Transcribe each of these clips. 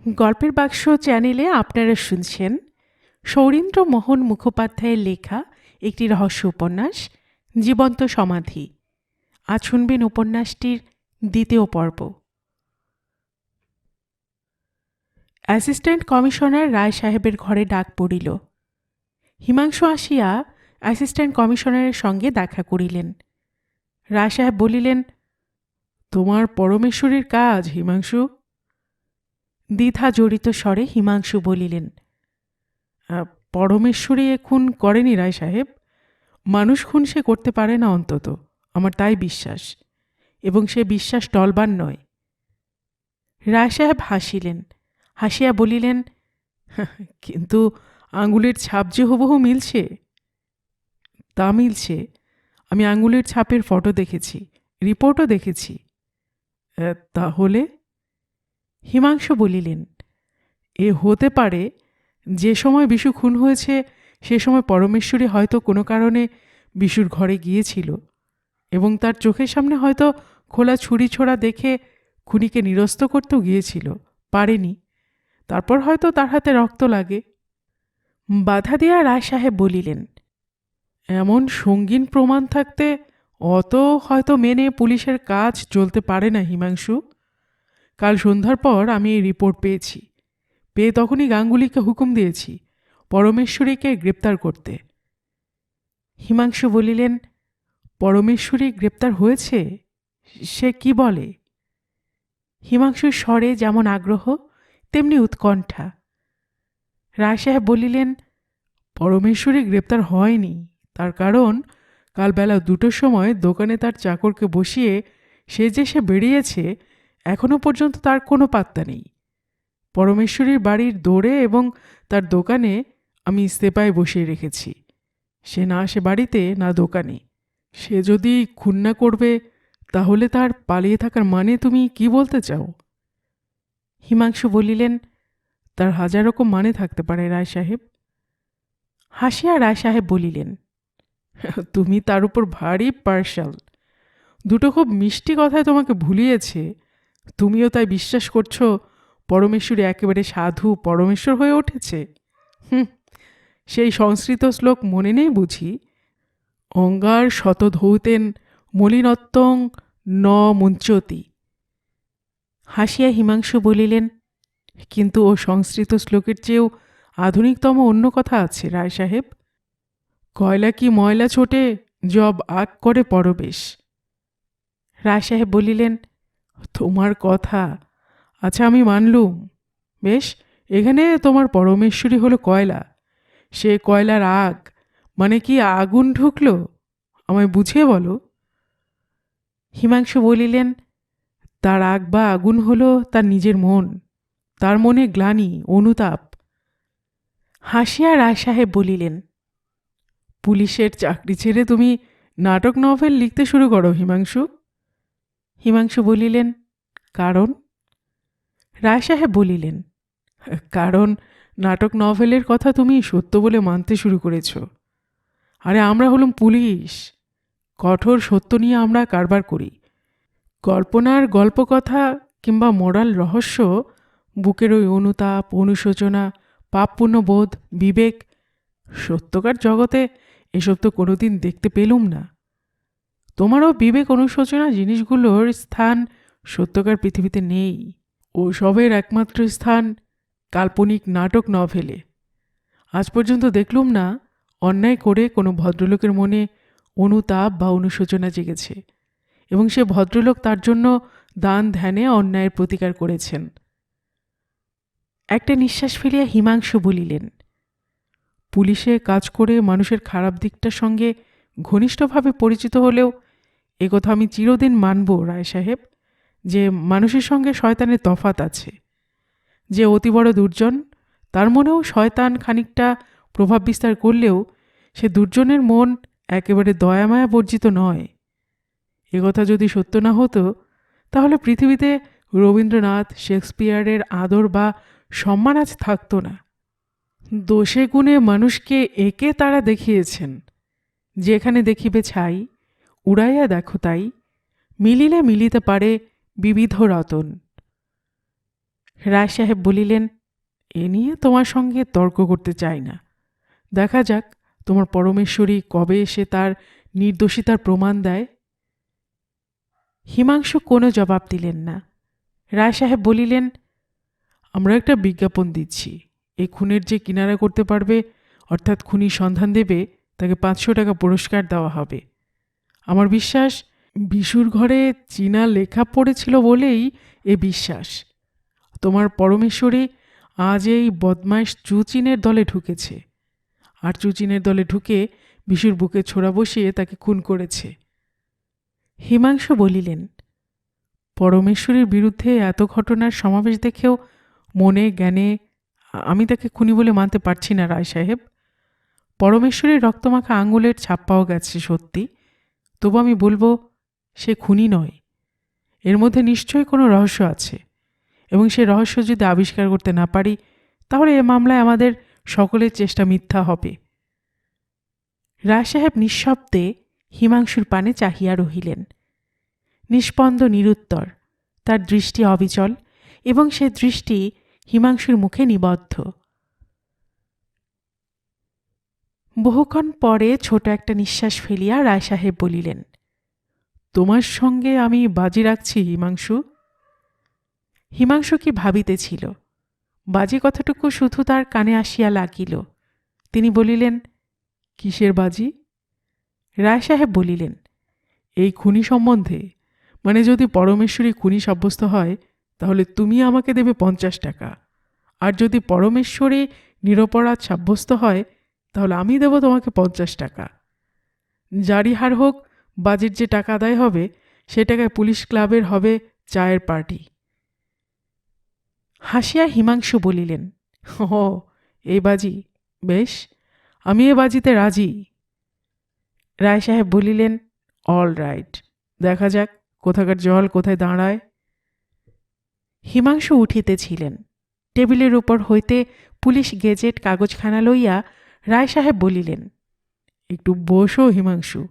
গল্পের বাক্স চ্যানেলে আপনারা শুনছেন সৌরীন্দ্র মোহন মুখোপাধ্যায়ের লেখা একটি রহস্য উপন্যাস জীবন্ত সমাধি। আজ শুনবেন উপন্যাসটির দ্বিতীয় পর্ব। অ্যাসিস্ট্যান্ট কমিশনার রায় সাহেবের ঘরে ডাক পড়িল। হিমাংশু আসিয়া অ্যাসিস্ট্যান্ট কমিশনারের সঙ্গে দেখা করিলেন। রায় সাহেব বলিলেন, তোমার পরমেশ্বরীর কাজ হিমাংশু? দ্বিধা জড়িত স্বরে হিমাংশু বলিলেন, পরমেশ্বরী এ খুন করেনি রায় সাহেব। মানুষ খুন সে করতে পারে না, অন্তত আমার তাই বিশ্বাস, এবং সে বিশ্বাস টলবার নয়। রায় সাহেব হাসিলেন। হাসিয়া বলিলেন, কিন্তু আঙুলের ছাপ যে হুবহু মিলছে। তা মিলছে। আমি আঙুলের ছাপের ফটো দেখেছি, রিপোর্টও দেখেছি। তাহলে? হিমাংশু বলিলেন, এ হতে পারে যে সময় বিশু খুন হয়েছে সে সময় পরমেশ্বরী হয়তো কোনো কারণে বিশুর ঘরে গিয়েছিল এবং তার চোখের সামনে হয়তো খোলা ছুরি ছোড়া দেখে খুনিকে নিরস্ত করতেও গিয়েছিল, পারেনি। তারপর হয়তো তার হাতে রক্ত লাগে। বাধা দিয়া রায় সাহেব বলিলেন, এমন সঙ্গীন প্রমাণ থাকতে অত হয়তো মেনে পুলিশের কাজ চলতে পারে না হিমাংশু। কাল সন্ধ্যার পর আমি এই রিপোর্ট পেয়েছি। পেয়ে তখনই গাঙ্গুলিকে হুকুম দিয়েছি পরমেশ্বরীকে গ্রেপ্তার করতে। হিমাংশু বলিলেন, পরমেশ্বরী গ্রেপ্তার হয়েছে? সে কি বলে? হিমাংশুর স্বরে যেমন আগ্রহ তেমনি উৎকণ্ঠা। রায় সাহেব বলিলেন, পরমেশ্বরী গ্রেপ্তার হয়নি। তার কারণ কাল বেলা 2টোর সময় দোকানে তার চাকরকে বসিয়ে সে বেরিয়েছে, এখনো পর্যন্ত তার কোনো পাত্তা নেই। পরমেশ্বরীর বাড়ির দৌড়ে এবং তার দোকানে আমি সেপায় বসিয়ে রেখেছি। সে না আসে বাড়িতে না দোকানে। সে যদি খুন না করবে তাহলে তার পালিয়ে থাকার মানে তুমি কি বলতে চাও? হিমাংশু বলিলেন, তার 1000 রকম মানে থাকতে পারে রায় সাহেব। হাসিয়া রায় সাহেব বলিলেন, তুমি তার উপর ভারী পার্শাল। 2টো খুব মিষ্টি কথায় তোমাকে ভুলিয়েছে, তুমিও তাই বিশ্বাস করছো পরমেশ্বরী একেবারে সাধু পরমেশ্বর হয়ে উঠেছে। সেই সংস্কৃত শ্লোক মনে নেই বুঝি? অঙ্গার শতধৌতেন মলিনত্বং ন মুঞ্চতি। হাসিয়া হিমাংশু বলিলেন, কিন্তু ও সংস্কৃত শ্লোকের চেয়েও আধুনিকতম অন্য কথা আছে রায় সাহেব। কয়লা কি ময়লা ছোটে জব আগ করে পরবেশ। রায় সাহেব বলিলেন, তোমার কথা আচ্ছা আমি মানলুম। বেশ, এখানে তোমার পরমেশ্বরী হলো কয়লা। সে কয়লার আগ মানে কি আগুন ঢুকলো? আমায় বুঝিয়ে বলো। হিমাংশু বলিলেন, তার আগ বা আগুন হলো তার নিজের মন, তার মনে গ্লানি অনুতাপ। হাসিয়া রায় সাহেব বলিলেন, পুলিশের চাকরি ছেড়ে তুমি নাটক নভেল লিখতে শুরু করো হিমাংশু। হিমাংশু বলিলেন, কারণ? রায় সাহেব বলিলেন, কারণ নাটক নভেলের কথা তুমি সত্য বলে মানতে শুরু করেছ। আরে আমরা হলাম পুলিশ, কঠোর সত্য নিয়ে আমরা কারবার করি। কল্পনার গল্পকথা কিংবা মোরাল রহস্য বুকের ওই অনুতাপ অনুশোচনা পাপ পুণ্যবোধ বিবেক, সত্যকার জগতে এসব তো কোনোদিন দেখতে পেলুম না। তোমারও বিবেক অনুশোচনা জিনিসগুলোর স্থান সত্যকার পৃথিবীতে নেই। ও সবের একমাত্র স্থান কাল্পনিক নাটক নভেলে। আজ পর্যন্ত দেখলুম না অন্যায় করে কোনো ভদ্রলোকের মনে অনুতাপ বা অনুশোচনা জেগেছে এবং সে ভদ্রলোক তার জন্য দান ধ্যানে অন্যায়ের প্রতিকার করেছেন। একটা নিঃশ্বাস ফেলিয়া হিমাংশু বলিলেন, পুলিশে কাজ করে মানুষের খারাপ দিকটার সঙ্গে ঘনিষ্ঠভাবে পরিচিত হলেও একথা আমি চিরদিন মানব রায় সাহেব, যে মানুষের সঙ্গে শয়তানের তফাত আছে। যে অতি বড় দুর্জন তার মনেও শয়তান খানিকটা প্রভাব বিস্তার করলেও সে দুর্জনের মন একেবারে দয়ামায়া বর্জিত নয়। একথা যদি সত্য না হতো তাহলে পৃথিবীতে রবীন্দ্রনাথ শেক্সপিয়ারের আদর বা সম্মান আজ থাকতো না। দোষে গুণে মানুষকে একে তারা দেখিয়েছেন, যেখানে দেখিবে ছাই উড়াইয়া দেখো তাই, মিলিলে মিলিতে পারে বিবিধ রতন। রায় সাহেব বলিলেন, এ নিয়ে তোমার সঙ্গে তর্ক করতে চাই না। দেখা যাক তোমার পরমেশ্বরী কবে এসে তার নির্দোষিতার প্রমাণ দেয়। হিমাংশু কোনো জবাব দিলেন না। রায় সাহেব বলিলেন, আমরা একটা বিজ্ঞাপন দিচ্ছি। এই খুনের যে কিনারা করতে পারবে, অর্থাৎ খুনি সন্ধান দেবে, তাকে 500 টাকা পুরস্কার দেওয়া হবে। আমার বিশ্বাস বিশুর ঘরে চীনা লেখা পড়েছিল বলেই এ বিশ্বাস। তোমার পরমেশ্বরী আজ এই বদমাইশ চুচিনের দলে ঢুকেছে, আর চুচিনের দলে ঢুকে বিশুর বুকে ছোড়া বসিয়ে তাকে খুন করেছে। হিমাংশু বলিলেন, পরমেশ্বরীর বিরুদ্ধে এত ঘটনার সমাবেশ দেখেও মনে জ্ঞানে আমি তাকে খুনি বলে মানতে পারছি না রায় সাহেব। পরমেশ্বরীর রক্তমাখা আঙুলের ছাপ পাওয়া গেছে সত্যি, তবু আমি বলবো সে খুনি নয়। এর মধ্যে নিশ্চয়ই কোনো রহস্য আছে, এবং সে রহস্য যদি আবিষ্কার করতে না পারি, তাহলে এ মামলায় আমাদের সকলের চেষ্টা মিথ্যা হবে। রায় সাহেব নিঃশব্দে হিমাংশুর পানে চাহিয়া রহিলেন, নিষ্পন্দ নিরুত্তর, তার দৃষ্টি অবিচল, এবং সে দৃষ্টি হিমাংশুর মুখে নিবদ্ধ। বহুক্ষণ পরে ছোট একটা নিঃশ্বাস ফেলিয়া রায় সাহেব বলিলেন, তোমার সঙ্গে আমি বাজি রাখছি হিমাংশু। হিমাংশু কি ভাবিতেছিল, বাজি কথাটুকু শুধু তার কানে আসিয়া লাগিল। তিনি বলিলেন, কিসের বাজি? রায় সাহেব বলিলেন, এই খুনি সম্বন্ধে, মানে যদি পরমেশ্বরী খুনি সাব্যস্ত হয়, তাহলে তুমি আমাকে দেবে 50 টাকা, আর যদি পরমেশ্বরী নিরপরাধ সাব্যস্ত হয়, তাহলে আমি দেব তোমাকে 50 টাকা। যারই হার হোক, বাজির যে টাকা আদায় হবে, সে টাকায় পুলিশ ক্লাবের হবে চায়ের পার্টি। হাসিয়া হিমাংশু বলিলেন, ও এই বাজি, বেশ, আমি এ বাজিতে রাজি। রায় সাহেব বলিলেন, অল রাইট, দেখা যাক কোথাকার জল কোথায় দাঁড়ায়। হিমাংশু উঠিতেছিলেন। টেবিলের উপর হইতে পুলিশ গেজেট কাগজখানা লইয়া রায় সাহেব বলিলেন, একটু বসো হিমাংশু,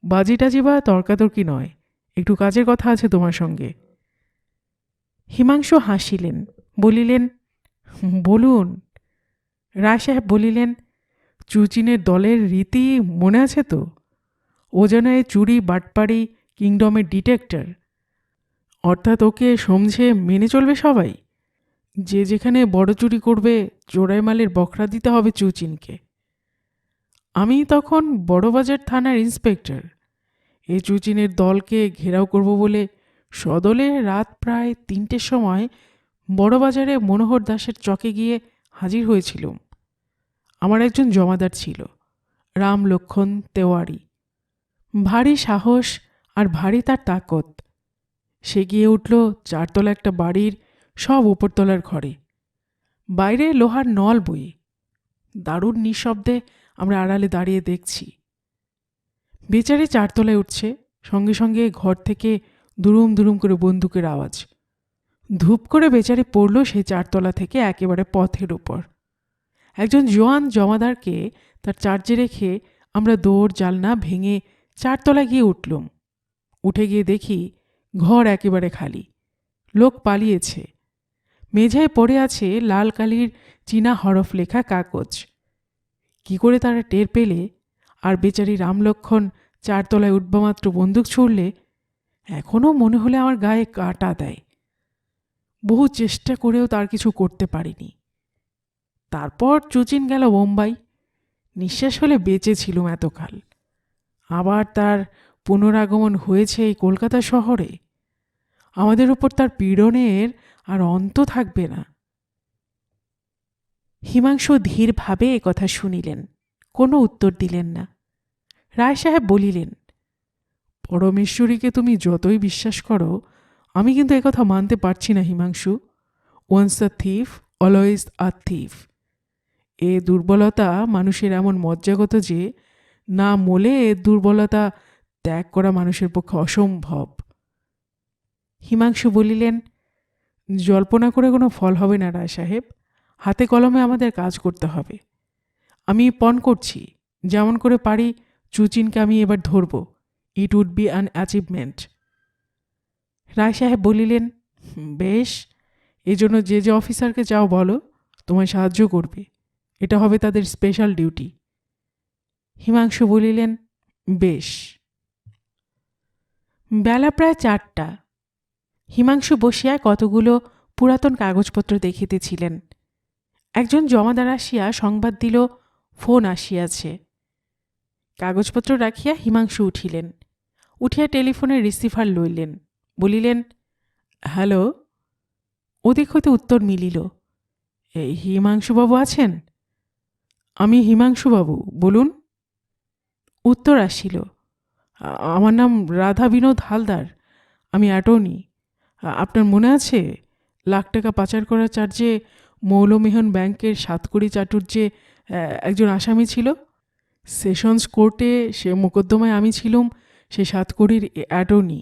বাজিটাজি বা তর্কাতর্কি নয়, একটু কাজের কথা আছে তোমার সঙ্গে। হিমাংশু হাসিলেন, বলিলেন, বলুন। রায় সাহেব বলিলেন, চুচিনের দলের রীতি মনে আছে তো? ও যেন এ চুরি বাটপাড়ি কিংডমের ডিটেক্টর, অর্থাৎ ওকে সমঝে মেনে চলবে সবাই। যে যেখানে বড় চুরি করবে, চোরাই মালের বখরা দিতে হবে চুচিনকে। আমি তখন বড়বাজার থানার ইন্সপেক্টর। এই চুচিনের দলকে ঘেরাও করব বলে সদলে রাত প্রায় 3টের সময় বড়বাজারে মনোহর দাসের চকে গিয়ে হাজির হয়েছিলুম। আমার একজন জমাদার ছিল, রাম লক্ষণ তেওয়ারি। ভারী সাহস আর ভারী তার তাকত। সে গিয়ে উঠল 4তলা একটা বাড়ির সব উপরতলার ঘরে, বাইরে লোহার নল বই। দারুণ নিঃশব্দে আমরা আড়ালে দাঁড়িয়ে দেখছি। বেচারি 4তলায় উঠছে, সঙ্গে সঙ্গে ঘর থেকে দুরুম দুরুম করে বন্দুকের আওয়াজ। ধূপ করে বেচারি পড়ল সেই 4তলা থেকে একেবারে পথের উপর। একজন জোয়ান জমাদারকে তার চার্জে রেখে আমরা দৌড় জালনা ভেঙে 4তলায় গিয়ে উঠলুম। উঠে গিয়ে দেখি ঘর একেবারে খালি, লোক পালিয়েছে। মেঝায় পড়ে আছে লাল কালির চীনা হরফ লেখা কাগজ। কি করে তারা টের পেলে আর বেচারি রামলক্ষণ 4তলায় উঠবামাত্র বন্দুক ছুড়লে, এখনও মনে হলে আমার গায়ে কাঁটা দেয়। বহু চেষ্টা করেও তার কিছু করতে পারিনি। তারপর চুচিন গেল বোম্বাই। নিঃশ্বাস হলে বেঁচে ছিলুম এতকাল, আবার তার পুনরাগমন হয়েছে এই কলকাতা শহরে। আমাদের উপর তার পীড়নের আর অন্ত থাকবে না। হিমাংশু ধীরভাবে একথা শুনিলেন, কোনো উত্তর দিলেন না। রায় সাহেব বলিলেন, পরমেশ্বরীকে তুমি যতই বিশ্বাস করো, আমি কিন্তু একথা মানতে পারছি না Himanshu. Once a thief, always a thief. এ দুর্বলতা মানুষের এমন মজ্জাগত যে না মলে এ দুর্বলতা ত্যাগ করা মানুষের পক্ষে অসম্ভব। হিমাংশু বলিলেন, জল্পনা করে কোনো ফল হবে না রায় সাহেব, হাতে কলমে আমাদের কাজ করতে হবে। আমি পণ করছি, যেমন করে পারি চুচিনকে আমি এবার ধরব। It would be an achievement. Roy সাহেব বলিলেন, বেশ, এই জন্য যে যে অফিসারকে চাও বলো, তোমায় সাহায্য করবে। এটা হবে তাদের স্পেশাল ডিউটি। হিমাংশু বলিলেন, বেশ। বেলা প্রায় 4টা। হিমাংশু বসিয়া কতগুলো পুরাতন কাগজপত্র দেখিতেছিলেন। একজন জমাদার আসিয়া সংবাদ দিল, ফোন আসিয়াছে। কাগজপত্র রাখিয়া হিমাংশু উঠিলেন। উঠিয়া টেলিফোনের রিসিভার লইলেন। বলিলেন, হ্যালো। ওদিক হইতে উত্তর মিলিল, হিমাংশুবাবু আছেন? আমি হিমাংশুবাবু, বলুন। উত্তর আসিল, আমার নাম রাধা বিনোদ হালদার, আমি অ্যাটর্নি। আপনার মনে আছে লাখ টাকা পাচার করার চার্জে মৌলমেহন ব্যাংকের সাতকড়ি চাটুর্যে একজন আসামি ছিল? সেশনস কোর্টে সে মোকদ্দমায় আমি ছিলুম সে সাতকড়ির অ্যাটর্নি।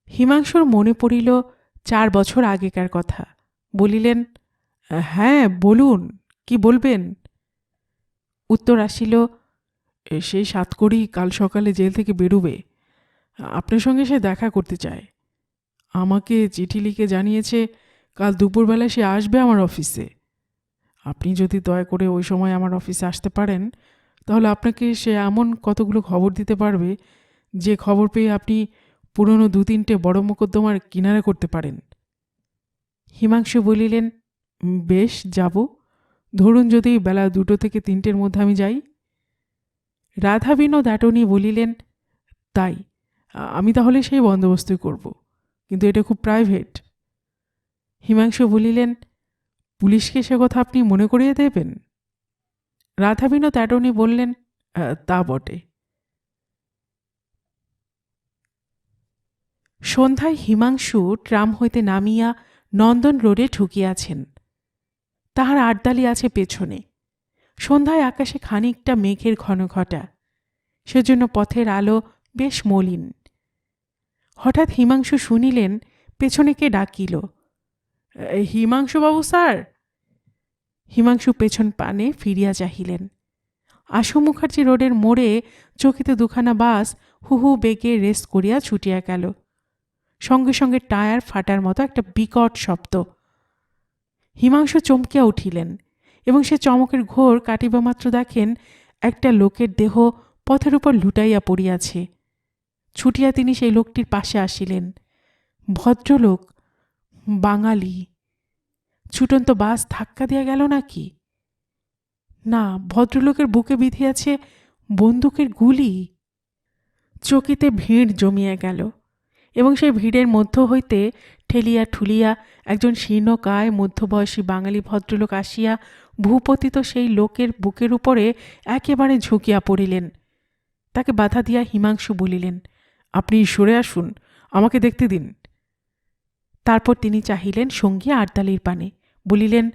হিমাংশুর মনে পড়িল 4 বছর আগেকার কথা। বলিলেন, হ্যাঁ বলুন, কি বলবেন? উত্তর আসিল, সেই সাতকড়ি কাল সকালে জেল থেকে বেরুবে। আপনার সঙ্গে সে দেখা করতে চায়। আমাকে চিঠি লিখে জানিয়েছে কাল দুপুরবেলা সে আসবে আমার অফিসে। আপনি যদি দয়া করে ওই সময় আমার অফিসে আসতে পারেন, তাহলে আপনাকে সে এমন কতগুলো খবর দিতে পারবে যে খবর পেয়ে আপনি পুরনো 2-3টে বড় মোকদ্দমার কিনারা করতে পারেন। হিমাংশু বলিলেন, বেশ, যাব। ধরুন যদি বেলা 2টো থেকে 3টের মধ্যে আমি যাই। রাধা বিনোদ অ্যাটর্নি বলিলেন, তাই, আমি তাহলে সেই বন্দোবস্তই করব, কিন্তু এটা খুব প্রাইভেট। হিমাংশু বলিলেন, পুলিশকে সে কথা আপনি মনে করিয়ে দেবেন? রাধা বিনোদ অ্যাটর্নি বললেন, তা বটে। সন্ধ্যায় হিমাংশু ট্রাম হইতে নামিয়া নন্দন রোডে ঢুকিয়াছেন। তাহার আড়দালি আছে পেছনে। সন্ধ্যায় আকাশে খানিকটা মেঘের ঘনঘটা, সেজন্য পথের আলো বেশ মলিন। হঠাৎ হিমাংশু শুনিলেন পেছনে কে ডাকিল, হিমাংশুবাবু স্যার। হিমাংশু পেছন পানে ফিরিয়া চাহিলেন। আশু মুখার্জি রোডের মোড়ে চকিতে 2খানা বাস হু হু বেগে রেস করিয়া ছুটিয়া গেল। সঙ্গে সঙ্গে টায়ার ফাটার মতো একটা বিকট শব্দ। হিমাংশু চমকিয়া উঠিলেন এবং সে চমকের ঘোর কাটিবা মাত্র দেখেন একটা লোকের দেহ পথের উপর লুটাইয়া পড়িয়াছে। ছুটিয়া তিনি সেই লোকটির পাশে আসিলেন। ভদ্রলোক, বাঙালি। ছুটন্ত বাস ধাক্কা দিয়া গেল নাকি? না, ভদ্রলোকের বুকে বিঁধিয়াছে বন্দুকের গুলি। চকিতে ভিড় জমিয়া গেল এবং সেই ভিড়ের মধ্য হইতে ঠেলিয়া ঠুলিয়া একজন শীর্ণকায় মধ্যবয়সী বাঙালি ভদ্রলোক আসিয়া ভূপতিত সেই লোকের বুকের উপরে একেবারে ঝুঁকিয়া পড়িলেন। তাকে বাধা দিয়া হিমাংশু বলিলেন, আপনি সরে আসুন, আমাকে দেখতে দিন। তারপর তিনি চাহিলেন সঙ্গী আড়দালির পানে, বলিলেন,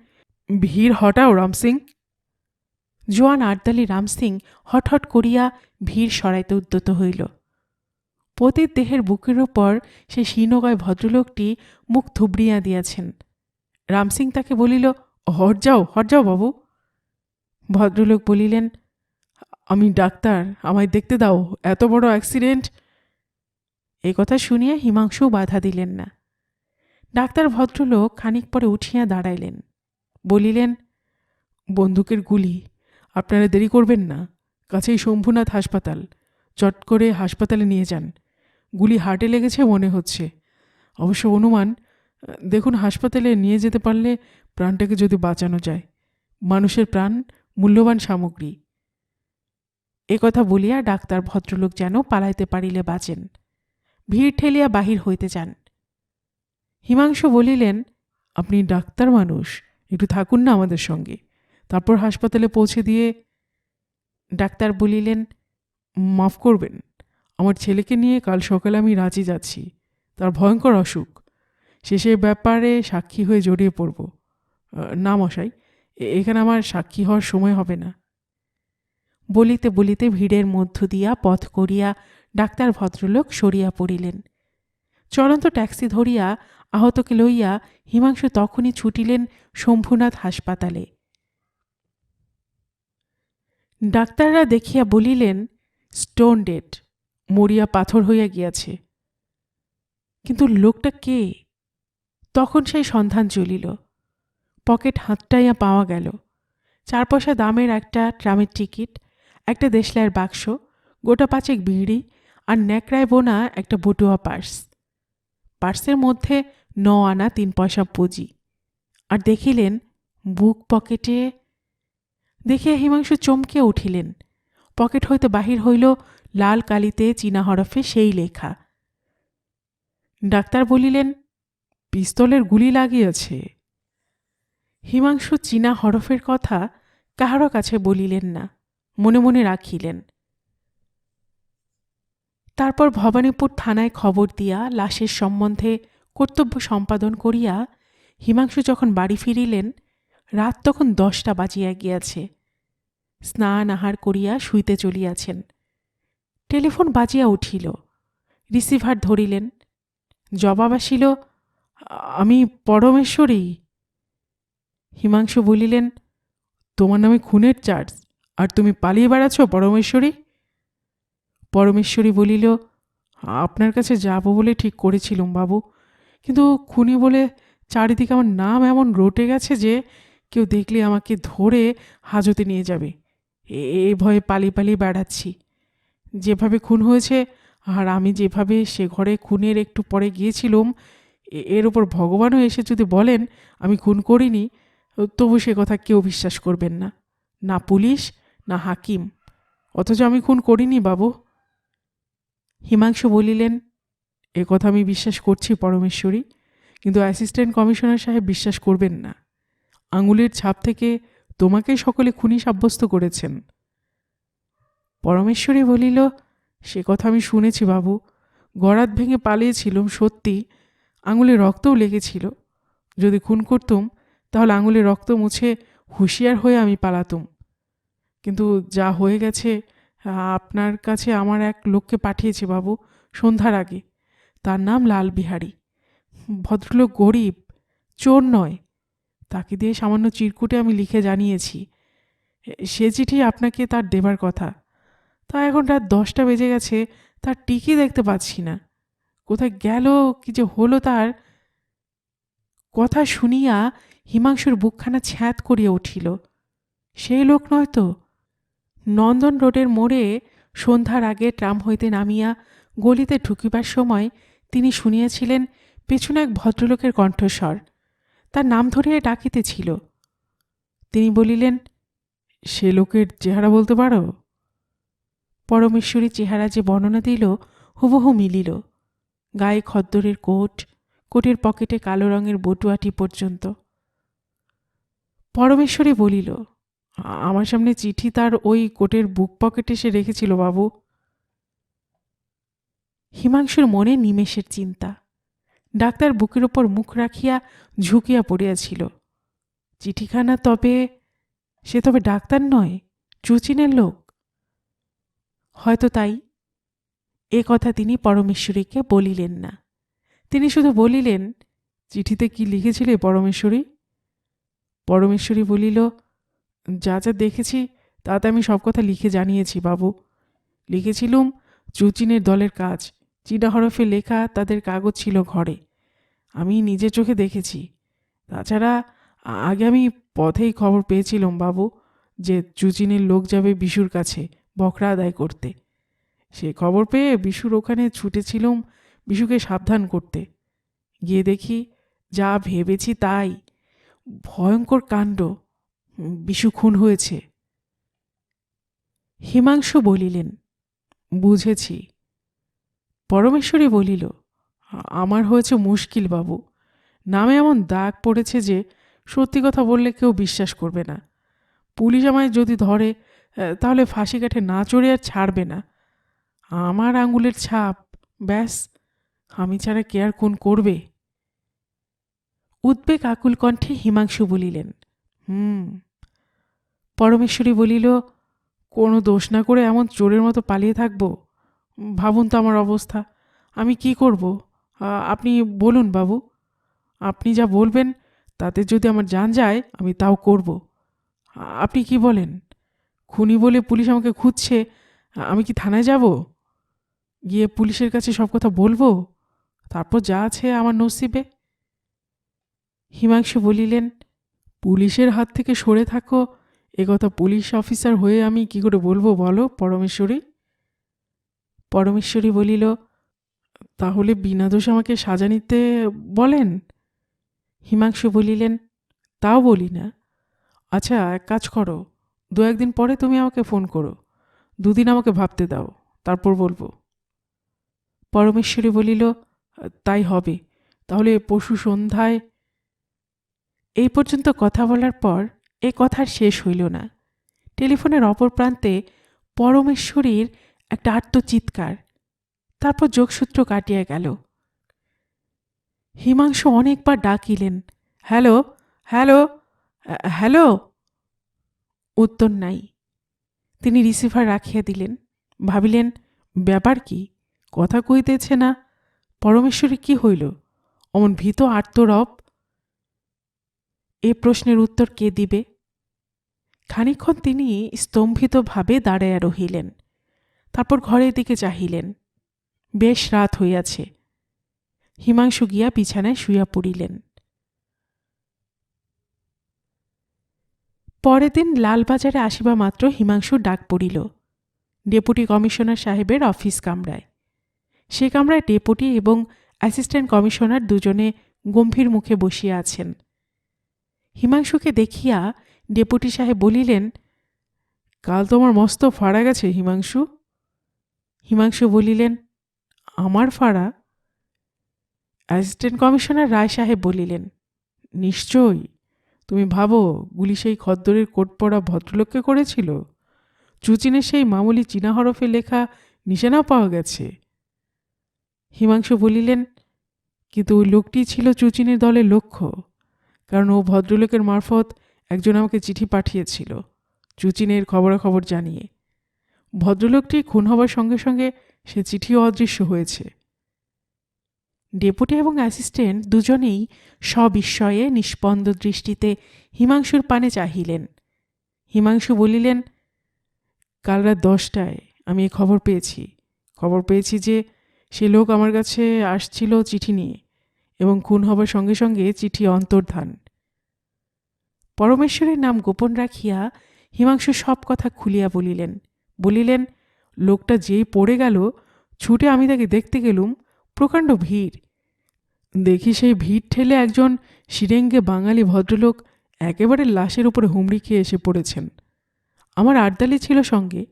ভিড় হটাও রামসিং। জোয়ান আড়দালি রামসিং হটহট করিয়া ভিড় সরাইতে উদ্যত হইল। পতির দেহের বুকের ওপর সে শীর্ণকায় ভদ্রলোকটি মুখ থুবড়িয়া দিয়াছেন। রামসিং তাকে বলিল, হট যাও বাবু। ভদ্রলোক বলিলেন, আমি ডাক্তার, আমায় দেখতে দাও, এত বড় অ্যাক্সিডেন্ট। এই কথা শুনিয়া হিমাংশু বাধা দিলেন না। ডাক্তার ভদ্রলোক খানিক পরে উঠিয়া দাঁড়াইলেন। বলিলেন, বন্দুকের গুলি, আপনারা দেরি করবেন না, কাছেই শম্ভুনাথ হাসপাতাল, চট করে হাসপাতালে নিয়ে যান। গুলি হার্টে লেগেছে মনে হচ্ছে, অবশ্য অনুমান। দেখুন, হাসপাতালে নিয়ে যেতে পারলে প্রাণটাকে যদি বাঁচানো যায়। মানুষের প্রাণ মূল্যবান সামগ্রী। কথা বলিয়া ডাক্তার ভদ্রলোক যেন পালাইতে পারিলে বাঁচেন। ভিড় ঠেলিয়া বাহির হইতে যান। হিমাংশু বলিলেন, আপনি ডাক্তার মানুষ, একটু থাকুন না আমাদের সঙ্গে, তারপর হাসপাতালে পৌঁছে দিয়ে। ডাক্তার বলিলেন, মাফ করবেন, আমার ছেলেকে নিয়ে কাল সকালে আমি রাঁচি যাচ্ছি। তার ভয়ঙ্কর অসুখ, শেষের ব্যাপারে সাক্ষী হয়ে জড়িয়ে পড়ব। না মশাই, এখানে আমার সাক্ষী হওয়ার সময় হবে না। বলিতে বলিতে ভিড়ের মধ্য দিয়া পথ করিয়া ডাক্তার ভদ্রলোক সরিয়া পড়িলেন। চলন্ত ট্যাক্সি ধরিয়া আহতকে লইয়া হিমাংশু তখনই ছুটিলেন শম্ভুনাথ হাসপাতালে। ডাক্তাররা দেখিয়া বলিলেন, স্টোন ডেড, মরিয়া পাথর হইয়া গিয়াছে। কিন্তু লোকটা কে? তখন সেই সন্ধান চলিল। পকেট হাতটাইয়া পাওয়া গেল। 4 পয়সা দামের একটা ট্রামের টিকিট, একটা দেশলাইয়ের বাক্স, গোটা 5 বিড়ি আর ন্যাকড়ায় বোনা একটা বটুয়া পার্স। পার্সের মধ্যে 9 আনা 3 পয়সা পুঁজি। আর দেখিলেন বুক পকেটে। দেখিয়া হিমাংশু চমকিয়া উঠিলেন। পকেট হইতে বাহির হইল লাল কালিতে চীনা হরফে সেই লেখা। ডাক্তার বলিলেন, পিস্তলের গুলি লাগিয়েছে। হিমাংশু চীনা হরফের কথা কাহারও কাছে বলিলেন না, মনে মনে রাখিলেন। তারপর ভবানীপুর থানায় খবর দিয়া লাশের সম্বন্ধে কর্তব্য সম্পাদন করিয়া হিমাংশু যখন বাড়ি ফিরিলেন, রাত তখন 10টা বাজিয়া গিয়াছে। স্নান আহার করিয়া শুইতে চলিয়াছেন। টেলিফোন বাজিয়া উঠিল। রিসিভার ধরিলেন। জবাব আসিল, আমি পরমেশ্বরী। হিমাংশু বলিলেন, তোমার নামে খুনের চার্জ, আর তুমি পালিয়ে বেড়াচ্ছ পরমেশ্বরী? পরমেশ্বরী বলিল, আপনার কাছে যাব বলে ঠিক করেছিলুম বাবু, কিন্তু খুনি বলে চারিদিকে আমার নাম এমন রটে গেছে যে কেউ দেখলে আমাকে ধরে হাজতে নিয়ে যাবে। এই ভয়ে পালিয়ে পালিয়ে বেড়াচ্ছি। যেভাবে খুন হয়েছে আর আমি যেভাবে সে ঘরে খুনের একটু পরে গিয়েছিলুম, এর ওপর ভগবানও এসে যদি বলেন আমি খুন করিনি, তবু সে কথা কেউ বিশ্বাস করবেন না, না পুলিশ না হাকিম। অথচ আমি খুন করিনি বাবু। হিমাংশু বলিলেন, এ কথা আমি বিশ্বাস করছি পরমেশ্বরী, কিন্তু অ্যাসিস্ট্যান্ট কমিশনার সাহেব বিশ্বাস করবেন না। আঙুলের ছাপ থেকে তোমাকেই সকলে খুনি সাব্যস্ত করেছেন। পরমেশ্বরী বলিল, সে কথা আমি শুনেছি বাবু। গরাদ ভেঙে পালিয়েছিলুম সত্যি, আঙুলে রক্তও লেগেছিল। যদি খুন করতুম তাহলে আঙুলে রক্ত মুছে হুঁশিয়ার হয়ে আমি পালাতুম। কিন্তু যা হয়ে গেছে, আপনার কাছে আমার এক লোককে পাঠিয়েছে বাবু সন্ধ্যার আগে। তার নাম লাল বিহারী। ভদ্রলোক গরিব, চোর নয়। তাকে দিয়ে সামান্য চিরকুটে আমি লিখে জানিয়েছি। সে চিঠি আপনাকে তার দেবার কথা। তা এখন রাত 10টা বেজে গেছে, তার টিকি দেখতে পাচ্ছি না। কোথায় গেল, কি যে হলো তার। কথা শুনিয়া হিমাংশুর বুকখানা ছ্যাঁত করিয়া উঠিল। সেই লোক নয় তো? নন্দন রোডের মোড়ে সন্ধ্যার আগে ট্রাম হইতে নামিয়া গলিতে ঢুকিবার সময় তিনি শুনিয়াছিলেন পেছনে এক ভদ্রলোকের কণ্ঠস্বর। তার নাম ধরিয়া ডাকিতেছিল। তিনি বলিলেন, সে লোকের চেহারা বলতে পারো? পরমেশ্বরী চেহারা যে বর্ণনা দিল হুবহু মিলিল। গায়ে খদ্দরের কোট, কোটের পকেটে কালো রঙের বটুয়াটি পর্যন্ত। পরমেশ্বরী বলিল, আমার সামনে চিঠি তার ওই কোটের বুক পকেটে সে রেখেছিল বাবু। হিমাংশুর মনে নিমেষের চিন্তা। ডাক্তার বুকের ওপর মুখ রাখিয়া ঝুঁকিয়া পড়িয়াছিল। চিঠিখানা তবে, সে তবে ডাক্তার নয়, চুচিনের লোক? হয়তো তাই। এ কথা তিনি পরমেশ্বরীকে বলিলেন না। তিনি শুধু বলিলেন, চিঠিতে কি লিখেছিলে পরমেশ্বরী? পরমেশ্বরী বলিল, যা যা দেখেছি তাতে আমি সব কথা লিখে জানিয়েছি বাবু। লিখেছিলুম চুচিনের দলের কাজ। চীনা হরফে লেখা তাদের কাগজ ছিল ঘরে, আমি নিজের চোখে দেখেছি। তাছাড়া আগে আমি পথেই খবর পেয়েছিলাম বাবু যে চুচিনের লোক যাবে বিশুর কাছে বকরা আদায় করতে। সে খবর পেয়ে বিশুর ওখানে ছুটেছিলুম বিশুকে সাবধান করতে। গিয়ে দেখি যা ভেবেছি তাই। ভয়ঙ্কর কাণ্ড। বিশু খুন হয়েছে। হিমাংশু বলিলেন, বুঝেছি। পরমেশ্বরী বলিল, আমার হয়েছে মুশকিল বাবু। নামে এমন দাগ পড়েছে যে সত্যি কথা বললে কেউ বিশ্বাস করবে না। পুলিশ আমায় যদি ধরে তাহলে ফাঁসি কাঠে না চড়ে আর ছাড়বে না। আমার আঙুলের ছাপ, ব্যাস। আমি ছাড়া কে আর খুন করবে? উদ্বেগ আকুল কণ্ঠে হিমাংশু বলিলেন, পরমেশ্বরী বলিল, কোনো দোষ না করে এমন চোরের মতো পালিয়ে থাকবো? ভাবুন তো আমার অবস্থা। আমি কি করব? আপনি বলুন বাবু। আপনি যা বলবেন তাতে যদি আমার জান যায় আমি তাও করব। আপনি কি বলেন? খুনি বলে পুলিশ আমাকে খুঁজছে, আমি কি থানায় যাব? গিয়ে পুলিশের কাছে সব কথা বলবো? তারপর যা আছে আমার নসিবে। হিমাংশু বলিলেন, পুলিশের হাত থেকে সরে থাকো, একথা পুলিশ অফিসার হয়ে আমি কি করে বলবো বলো পরমেশ্বরী? পরমেশ্বরী বলিল, তাহলে বিনা দোষ আমাকে সাজা নিতে বলেন? হিমাংশু বলিলেন, তাও বলি না। আচ্ছা, এক কাজ করো, 1-2 দিন পরে তুমি আমাকে ফোন করো, 2 দিন আমাকে ভাবতে দাও, তারপর বলবো। পরমেশ্বরী বলিল, তাই হবে, তাহলে পরশু সন্ধ্যায়। এই পর্যন্ত কথা বলার পর এ কথার শেষ হইল না। টেলিফোনের অপর প্রান্তে পরমেশ্বরীর একটা আর্তচিৎকার, তারপর যোগসূত্র কাটিয়া গেল। হিমাংশু অনেকবার ডাকিলেন, হ্যালো, হ্যালো, হ্যালো। উত্তর নাই। তিনি রিসিভার রাখিয়া দিলেন। ভাবিলেন, ব্যাপার কি, কথা কইতেছে না। পরমেশ্বরী কি হইল, অমন ভীত আর্তরব? এ প্রশ্নের উত্তর কে দিবে? খানিকক্ষণ তিনি স্তম্ভিতভাবে দাঁড়াইয়া রহিলেন, তারপর ঘরের দিকে চাহিলেন। বেশ রাত হইয়াছে। হিমাংশু গিয়া বিছানায় শুইয়া পড়িলেন। পরের দিন লালবাজারে আসিবা মাত্র হিমাংশুর ডাক পড়িল ডেপুটি কমিশনার সাহেবের অফিস কামরায়। সে কামরায় ডেপুটি এবং অ্যাসিস্ট্যান্ট কমিশনার দুজনে গম্ভীর মুখে বসিয়া আছেন। হিমাংশুকে দেখিয়া ডেপুটি সাহেব বলিলেন, কাল তোমার মস্ত ফাড়া গেছে হিমাংশু। হিমাংশু বলিলেন, আমার ফাড়া? অ্যাসিস্ট্যান্ট কমিশনার রায় সাহেব বলিলেন, নিশ্চয়ই। তুমি ভাবো গুলি সেই খদ্দরের কোট পরা ভদ্রলোককে করেছিল? চুচিনের সেই মামুলি চীনা হরফে লেখা নিশানা পাওয়া গেছে। হিমাংশু বলিলেন, কিন্তু ওই লোকটি ছিল চুচিনের দলের লক্ষ্য, কারণ ও ভদ্রলোকের মারফত একজন আমাকে চিঠি পাঠিয়েছিল চুচিনের খবরাখবর জানিয়ে। ভদ্রলোকটি খুন হবার সঙ্গে সঙ্গে সে চিঠিও অদৃশ্য হয়েছে। ডেপুটি এবং অ্যাসিস্ট্যান্ট দুজনেই সবিস্ময়ে নিষ্পন্দ দৃষ্টিতে হিমাংশুর পানে চাহিলেন। হিমাংশু বলিলেন, কাল রাত 10টায় আমি এই খবর পেয়েছি যে সে লোক আমার কাছে আসছিল চিঠি নিয়ে, এবং খুন হবার সঙ্গে সঙ্গে চিঠি অন্তর্ধান। পরমেশ্বরের নাম গোপন রাখিয়া হিমাংশু সব কথা খুলিয়া বলিলেন, লোকটা যেই পড়ে গেল, ছুটে আমি তাকে দেখতে গেলুম। প্রকাণ্ড ভিড়। দেখি সেই ভিড় ঠেলে একজন শিরেঙ্গে বাঙালি ভদ্রলোক একেবারে লাশের উপরে হুমড়ি খেয়ে এসে পড়েছেন। আমার আর্দালি ছিল সঙ্গে,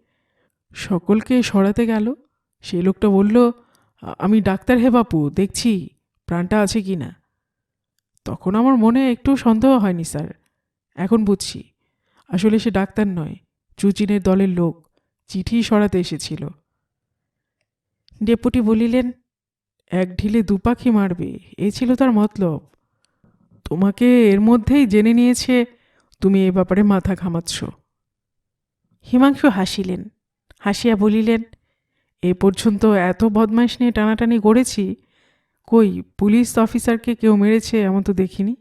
সকলকে সরাতে গেল। সেই লোকটা বলল, আমি ডাক্তার হে বাপু, দেখছি প্রাণটা আছে কি না। তখন আমার মনে একটু সন্দেহ হয়নি স্যার, এখন বুঝছি আসলে সে ডাক্তার নয়, চুচিনের দলের লোক, চিঠি সরাতে এসেছিল। ডেপুটি বলিলেন, এক ঢিলে দুপাখি মারবে, এই ছিল তার মতলব। তোমাকে এর মধ্যেই জেনে নিয়েছে, তুমি এ ব্যাপারে মাথা ঘামাচ্ছ। হিমাংশু হাসিলেন, হাসিয়া বলিলেন, এ পর্যন্ত এত বদমাইশ নিয়ে টানাটানি গড়েছি, কই পুলিশ অফিসারকে কেউ মেরেছে এমন তো দেখিনি।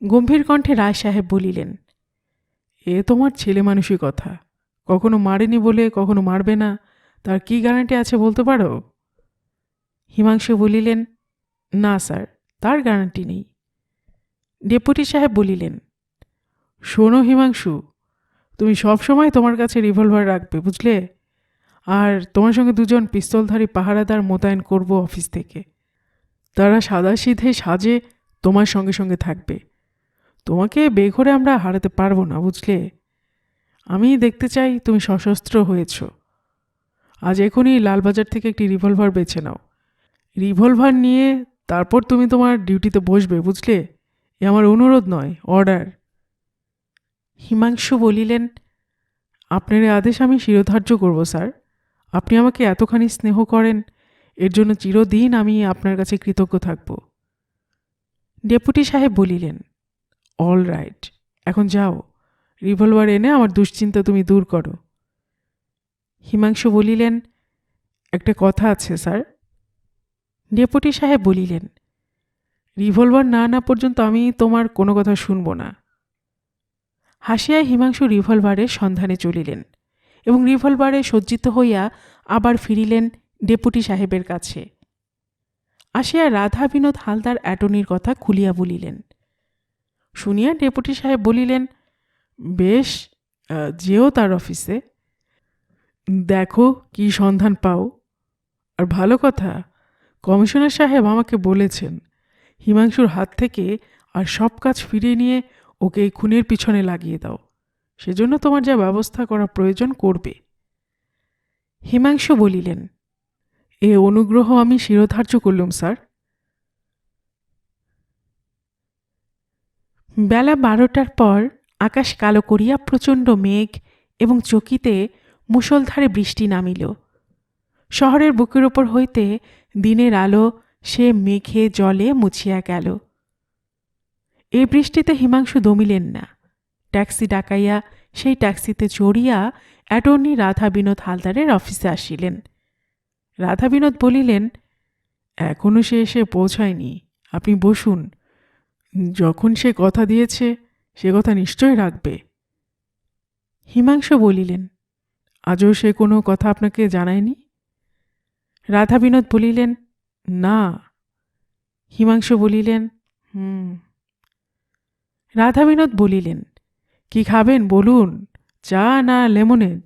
গম্ভীর কণ্ঠে রায় সাহেব বলিলেন, এ তোমার ছেলে মানুষই কথা, কখনো মারেনি বলে কখনো মারবে না, তার কি গ্যারান্টি আছে বলতে পারো? হিমাংশু বলিলেন, না স্যার, তার গ্যারান্টি নেই। ডেপুটি সাহেব বলিলেন, শোনো হিমাংশু, তুমি সবসময় তোমার কাছে রিভলভার রাখবে, বুঝলে? আর তোমার সঙ্গে 2জন পিস্তলধারী পাহারাদার মোতায়েন করব অফিস থেকে। তারা সাদাসিধে সাজে তোমার সঙ্গে সঙ্গে থাকবে। তোমাকে বেঘরে আমরা হারাতে পারবো না, বুঝলে? আমি দেখতে চাই তুমি সশস্ত্র হয়েছ। আজ এখনই লালবাজার থেকে একটি রিভলভার বেছে নাও। রিভলভার নিয়ে তারপর তুমি তোমার ডিউটিতে বসবে, বুঝলে? এ আমার অনুরোধ নয়, অর্ডার। হিমাংশু বলিলেন, আপনার আদেশ আমি শিরোধার্য করব স্যার। আপনি আমাকে এতখানি স্নেহ করেন, এর জন্য চিরদিন আমি আপনার কাছে কৃতজ্ঞ থাকব। ডেপুটি সাহেব বলিলেন, অল রাইট, এখন যাও, রিভলভার এনে আমার দুশ্চিন্তা তুমি দূর করো। হিমাংশু বলিলেন, একটা কথা আছে স্যার। ডেপুটি সাহেব বলিলেন, রিভলভার না আনা পর্যন্ত আমি তোমার কোনো কথা শুনব না। হাসিয়া হিমাংশু রিভলভারের সন্ধানে চলিলেন এবং রিভলভারে সজ্জিত হইয়া আবার ফিরিলেন ডেপুটি সাহেবের কাছে। আসিয়া রাধা বিনোদ হালদার অ্যাটর্নির কথা খুলিয়া বলিলেন। শুনিয়া ডেপুটি সাহেব বলিলেন, বেশ, যেও তার অফিসে, দেখো কি সন্ধান পাও। আর ভালো কথা, কমিশনার সাহেব আমাকে বলেছেন হিমাংশুর হাত থেকে আর সব কাজ ফিরিয়ে নিয়ে ওকে এই খুনের পিছনে লাগিয়ে দাও। সেজন্য তোমার যা ব্যবস্থা করা প্রয়োজন করবে। হিমাংশু বলিলেন, এ অনুগ্রহ আমি শিরোধার্য করলুম স্যার। বেলা 12টার পর আকাশ কালো করিয়া প্রচণ্ড মেঘ এবং চকিতে মুষলধারে বৃষ্টি নামিল। শহরের বুকের ওপর হইতে দিনের আলো সে মেঘে জলে মুছিয়া গেল। এই বৃষ্টিতে হিমাংশু দমিলেন না। ট্যাক্সি ডাকাইয়া সেই ট্যাক্সিতে চড়িয়া অ্যাটর্নি রাধা বিনোদ হালদারের অফিসে আসিলেন। রাধা বিনোদ বলিলেন, এখনো সে এসে পৌঁছায়নি, আপনি বসুন। যখন সে কথা দিয়েছে সে কথা নিশ্চয় রাখবে। হিমাংশু বলিলেন, আজও সে কোনো কথা আপনাকে জানায়নি? রাধা বিনোদ বলিলেন, না। হিমাংশু বলিলেন, রাধা বিনোদ বলিলেন, কি খাবেন বলুন, চা না লেমনেড?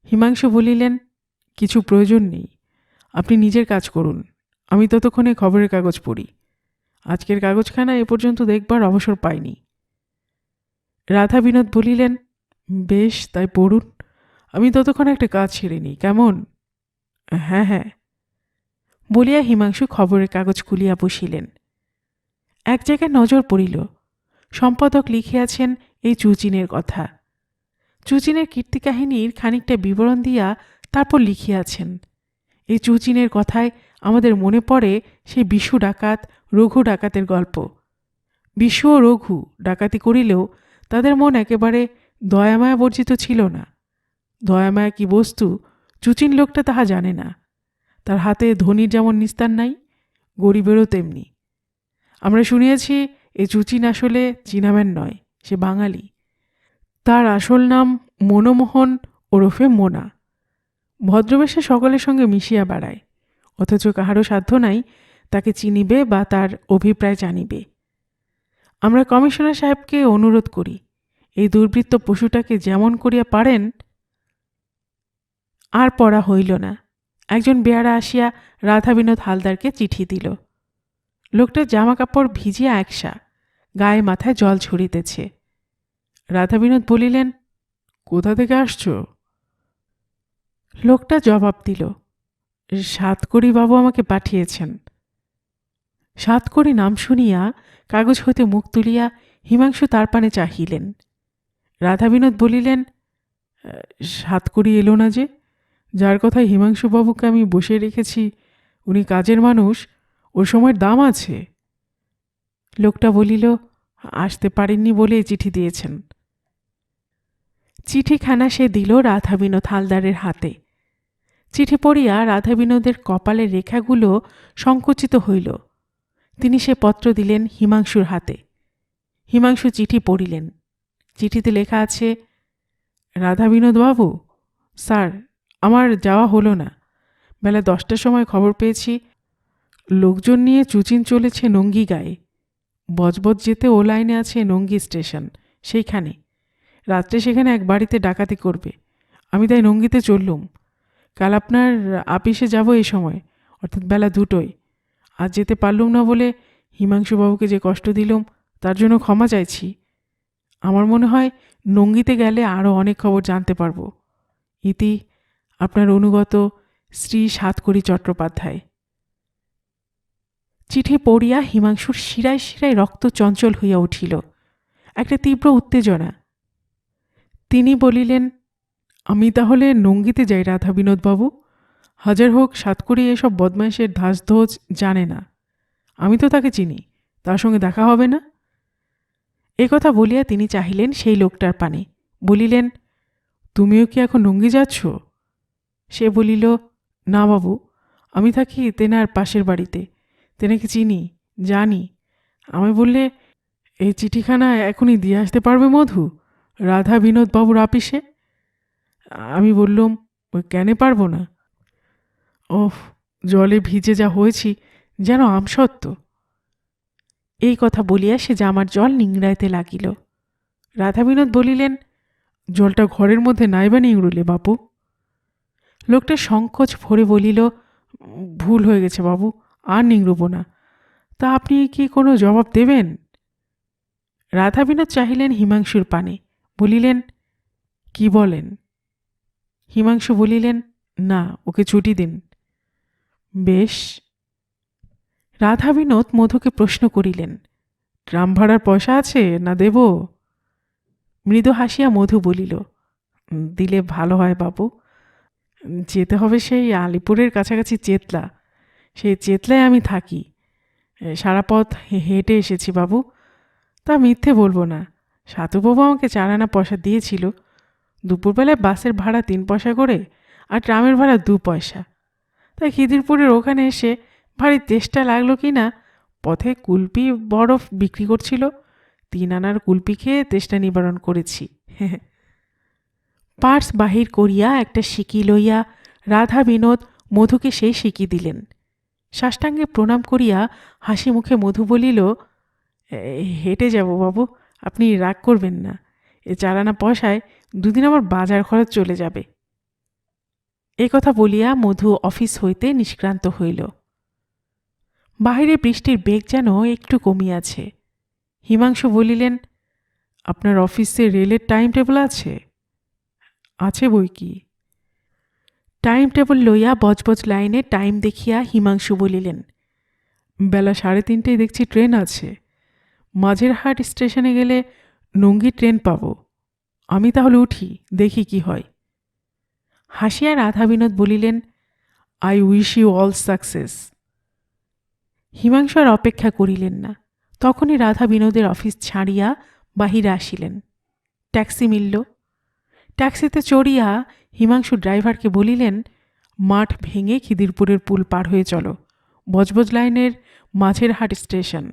হিমাংশু বলিলেন, কিছু প্রয়োজন নেই, আপনি নিজের কাজ করুন, আমি ততক্ষণে খবরের কাগজ পড়ি। আজকের কাগজখানা এ পর্যন্ত দেখবার অবসর পাইনি। রাধা বিনোদ বলিলেন, বেশ, তাই পড়ুন, আমি ততক্ষণ একটা কাজ ছেড়ে নিই, কেমন? হ্যাঁ হ্যাঁ বলিয়া হিমাংশু খবরের কাগজ খুলিয়া বসিলেন। এক জায়গায় নজর পড়িল, সম্পাদক লিখিয়াছেন এই চুচিনের কথা। চুচিনের কীর্তিকাহিনীর খানিকটা বিবরণ দিয়া তারপর লিখিয়াছেন। এই চুচিনের কথায় আমাদের মনে পড়ে সেই বিশু ডাকাত, রঘু ডাকাতের গল্প। বিশু ও রঘু ডাকাতি করিলেও তাদের মন একেবারে দয়ামায়া বর্জিত ছিল না। দয়ামায়া কি বস্তু চুচিন লোকটা তাহা জানে না। তার হাতে ধনীর যেমন নিস্তার নাই, গরিবেরও তেমনি। আমরা শুনিয়াছি এ চুচিন আসলে চীনাম্যান নয়, সে বাঙালি। তার আসল নাম মনমোহন ওরফে মোনা। ভদ্রবেশে সকলের সঙ্গে মিশিয়া বেড়ায়, অথচ কাহারও সাধ্য নাই তাকে চিনিবে বা তার অভিপ্রায় জানিবে। আমরা কমিশনার সাহেবকে অনুরোধ করি, এই দুর্বৃত্ত পশুটাকে যেমন করিয়া পারেন। আর পড়া হইল না। একজন বেয়ারা আসিয়া রাধা বিনোদ হালদারকে চিঠি দিল। লোকটার জামা কাপড় ভিজিয়া একসা, গায়ে মাথায় জল ছড়িতেছে। রাধা বিনোদ বলিলেন, কোথা থেকে আসছো? লোকটা জবাব দিল, সাতকড়ি বাবু আমাকে পাঠিয়েছেন। সাতকড়ি নাম শুনিয়া কাগজ হইতে মুখ তুলিয়া হিমাংশু তার পানে চাহিলেন। রাধা বিনোদ বলিলেন, সাতকড়ি এলো না যে? যার কথায় হিমাংশুবাবুকে আমি বসে রেখেছি, উনি কাজের মানুষ, ওর সময়ের দাম আছে। লোকটা বলিল, আসতে পারেননি বলে চিঠি দিয়েছেন। চিঠিখানা সে দিল রাধা বিনোদ হালদারের হাতে। চিঠি পড়িয়া রাধা বিনোদের কপালের রেখাগুলো সংকুচিত হইল। তিনি সে পত্র দিলেন হিমাংশুর হাতে। হিমাংশু চিঠি পড়িলেন। চিঠিতে লেখা আছে, রাধা বিনোদ বাবু, স্যার, আমার যাওয়া হলো না। বেলা 10টার সময় খবর পেয়েছি লোকজন নিয়ে চুচিন চলেছে নঙ্গি গায়ে। বজবজ যেতে ও লাইনে আছে নঙ্গি স্টেশন, সেইখানে রাত্রে সেখানে এক বাড়িতে ডাকাতি করবে। আমি তাই নঙ্গিতে চললুম। কাল আপনার আপিসে যাব এই সময়, অর্থাৎ বেলা 2টোয়। আজ যেতে পারলুম না বলে হিমাংশুবাবুকে যে কষ্ট দিলুম তার জন্য ক্ষমা চাইছি। আমার মনে হয় নঙ্গিতে গেলে আরও অনেক খবর জানতে পারব। ইতি আপনার অনুগত শ্রী সাতকড়ি চট্টোপাধ্যায়। চিঠি পড়িয়া হিমাংশুর শিরায় শিরায় রক্ত চঞ্চল হইয়া উঠিল, একটা তীব্র উত্তেজনা। তিনি বলিলেন, আমি তাহলে নঙ্গিতে যাই রাধা বিনোদবাবু? হাজার হোক সাতকড়ি এসব বদমাইশের ধাঁচধোজ জানে না। আমি তো তাকে চিনি, তার সঙ্গে দেখা হবে না? কথা বলিয়া তিনি চাহিলেন সেই লোকটার পানে, বলিলেন, তুমিও কি এখন নঙ্গি যাচ্ছ? সে বলিল, না বাবু, আমি থাকি তেনার পাশের বাড়িতে, তেনাকে চিনি, জানি। আমি বললে, এই চিঠিখানা এখনই দিয়ে আসতে পারবে মধু, রাধা বিনোদ বাবুর আপিসে? আমি বললুম, কেন পারবো না? ওহ, জলে ভিজে যা হয়েছি যেন আমসত্ত্ব। এই কথা বলিয়া সে জামার জল নিংড়াইতে লাগিল। রাধাবিনোদ বলিলেন, জলটা ঘরের মধ্যে নাইবা নিংড়ুলে বাপু? লোকটা সংকোচ ভরে বলিল, ভুল হয়ে গেছে বাবু, আর নিংড়ব না। তা আপনি কি কোনো জবাব দেবেন? রাধাবিনোদ চাহিলেন হিমাংশুর পানে, বলিলেন, কি বলেন? হিমাংশু বলিলেন, না, ওকে ছুটি দিন। বেশ। রাধাবিনোদ মধুকে প্রশ্ন করিলেন, ট্রাম ভাড়ার পয়সা আছে না দেব? মৃদু হাসিয়া মধু বলিল, দিলে ভালো হয় বাবু। যেতে হবে সেই আলিপুরের কাছাকাছি চেতলা। সেই চেতলায় আমি থাকি। সারা পথ হেঁটে এসেছি বাবু। তা মিথ্যে বলবো না, সাতুবাবু আমাকে 4 আনা পয়সা দিয়েছিল। দুপুরবেলায় বাসের ভাড়া 3 পয়সা করে, আর ট্রামের ভাড়া 2 পয়সা। তাই খিদিরপুরের ওখানে এসে ভারী তেষ্টা লাগলো কি না, পথে কুলপি বরফ বিক্রি করছিল। 3 আনার কুলপি খেয়ে তেষ্টা নিবারণ করেছি। পার্স বাহির করিয়া একটা সিকি লইয়া রাধাবিনোদ মধুকে সেই সিকি দিলেন। সাষ্টাঙ্গে প্রণাম করিয়া হাসি মুখে মধু বলিল, হেঁটে যাব বাবু, আপনি রাগ করবেন না। এ 4 আনা পয়সায় 2 দিন আমার বাজার খরচ চলে যাবে। এ কথা বলিয়া মধু অফিস হইতে নিষ্ক্রান্ত হইল। বাহিরে বৃষ্টির বেগ যেন একটু কমিয়াছে। হিমাংশু বলিলেন, আপনার অফিসে রেলের টাইম টেবিল আছে? আছে বই কি। টাইম টেবিল লইয়া বজবজ লাইনে টাইম দেখিয়া হিমাংশু বলিলেন, বেলা 3:30 দেখছি ট্রেন আছে। মাঝেরহাট স্টেশনে গেলে নঙ্গি ট্রেন পাব। আমি তাহলে উঠি, দেখি কি হয়। হাসিয়া রাধাবিনোদ বলিলেন, I wish you all success. Himanshu আর অপেক্ষা করিলেন না। তখনই রাধাবিনোদের অফিস ছাড়িয়া বাহিরে আসিলেন। ট্যাক্সি মিলল। ট্যাক্সিতে চড়িয়া হিমাংশু ড্রাইভারকে বলিলেন, মাঠ ভেঙে খিদিরপুরের পুল পার হয়ে চলো, বজবজ লাইনের মাঝেরহাট স্টেশন।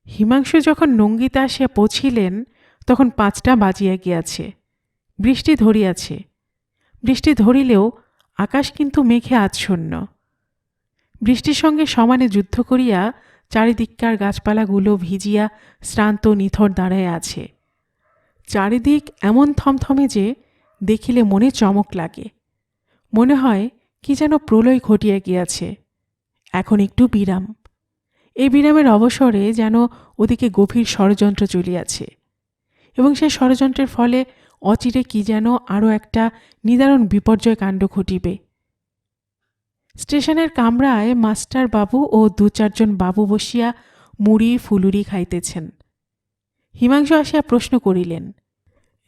হিমাংশু যখন নঙ্গিতে আসিয়া পৌঁছিলেন তখন 5টা বাজিয়া গিয়াছে। বৃষ্টি ধরিয়াছে। বৃষ্টি ধরিলেও আকাশ কিন্তু মেঘে আচ্ছন্ন। বৃষ্টির সঙ্গে সমানে যুদ্ধ করিয়া চারিদিককার গাছপালাগুলো ভিজিয়া শ্রান্ত নিথর দাঁড়ায় আছে। চারিদিক এমন থমথমে যে দেখিলে মনে চমক লাগে। মনে হয় কি যেন প্রলয় ঘটিয়া গিয়াছে। এখন একটু বিরাম। এই বিরামের অবসরে যেন ওদিকে গভীর ষড়যন্ত্র চলিয়াছে, এবং সেই ষড়যন্ত্রের ফলে অচিরে কি যেন আরও একটা নিদারুণ বিপর্যয় কাণ্ড ঘটিবে। স্টেশনের কামরায় মাস্টার বাবু ও 2-4 জন বাবু বসিয়া মুড়ি ফুলুরি খাইতেছেন। হিমাংশু আসিয়া প্রশ্ন করিলেন,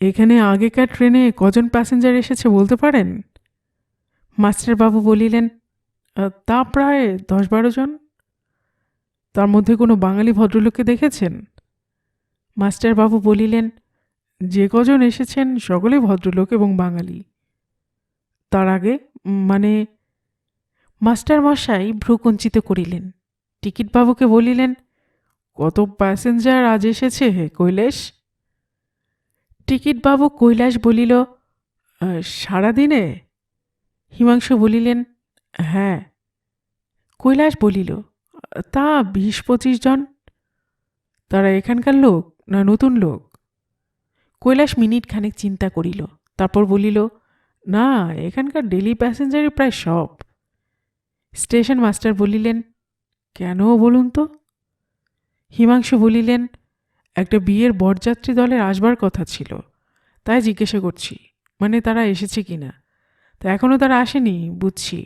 এখানে আগেকার ট্রেনে কজন প্যাসেঞ্জার এসেছে বলতে পারেন? মাস্টারবাবু বলিলেন, তা প্রায় 10-12 জন। তার মধ্যে কোনো বাঙালি ভদ্রলোককে দেখেছেন? মাস্টারবাবু বলিলেন, যে কজন এসেছেন সকলেই ভদ্রলোক এবং বাঙালি। তার আগে মানে? মাস্টার মশাই ভ্রুকুঞ্চিত করিলেন। টিকিটবাবুকে বলিলেন, কত প্যাসেঞ্জার আজ এসেছে হে কৈলাস? টিকিটবাবু কৈলাস বলিল, সারাদিনে? হিমাংশু বলিলেন, হ্যাঁ। কৈলাস বলিল, তা 20-25 জন। তারা এখানকার লোক না নতুন লোক? কৈলাস মিনিট খানেক চিন্তা করিল, তারপর বলিল, না, এখানকার ডেলি প্যাসেঞ্জারই প্রায় সব। স্টেশন মাস্টার বলিলেন, কেন বলুন তো? হিমাংশু বলিলেন, একটা বিয়ের বরযাত্রী দলের আসবার কথা ছিল, তাই জিজ্ঞাসা করছি, মানে তারা এসেছে কিনা। তা এখনও তারা আসেনি, বুঝছি।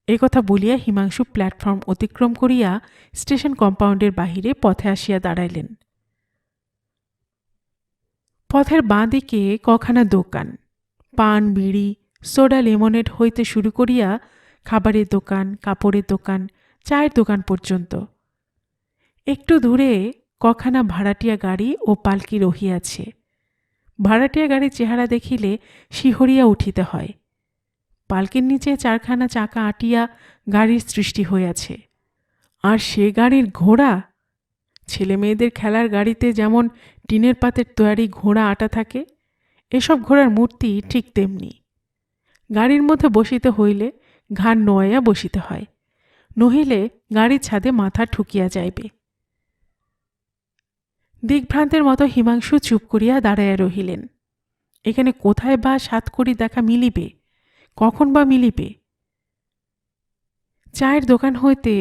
এই কথা বলিয়া হিমাংশু প্ল্যাটফর্ম অতিক্রম করিয়া স্টেশন কম্পাউন্ডের বাহিরে পথে আসিয়া দাঁড়াইলেন। পথের বাঁ দিকে কখানা দোকান, পান, বিড়ি, সোডা, লেমনেড হইতে শুরু করিয়া খাবারের দোকান, কাপড়ের দোকান, চায়ের দোকান পর্যন্ত। একটু দূরে কখানা ভাড়াটিয়া গাড়ি ও পালকি রহিয়াছে। ভাড়াটিয়া গাড়ির চেহারা দেখিলে শিহরিয়া উঠিতে হয়। পালকির নিচে 4খানা চাকা আটিয়া গাড়ির সৃষ্টি হইয়াছে। আর সে গাড়ির ঘোড়া, ছেলে মেয়েদের খেলার গাড়িতে যেমন টিনের পাতের তৈরি ঘোড়া আটা থাকে, এসব ঘোড়ার মূর্তি ঠিক তেমনি। গাড়ির মধ্যে বসিতে হইলে ঘাড় নোয়াইয়া বসিতে হয়, নহিলে গাড়ির ছাদে মাথা ঠুকিয়া যাইবে। দিগ্ভ্রান্তের মতো হিমাংশু চুপ করিয়া দাঁড়াইয়া রহিলেন। এখানে কোথায় বা সাতকড়ি দেখা মিলিবে, কখন বা মিলিবে? চায়ের দোকান হইতে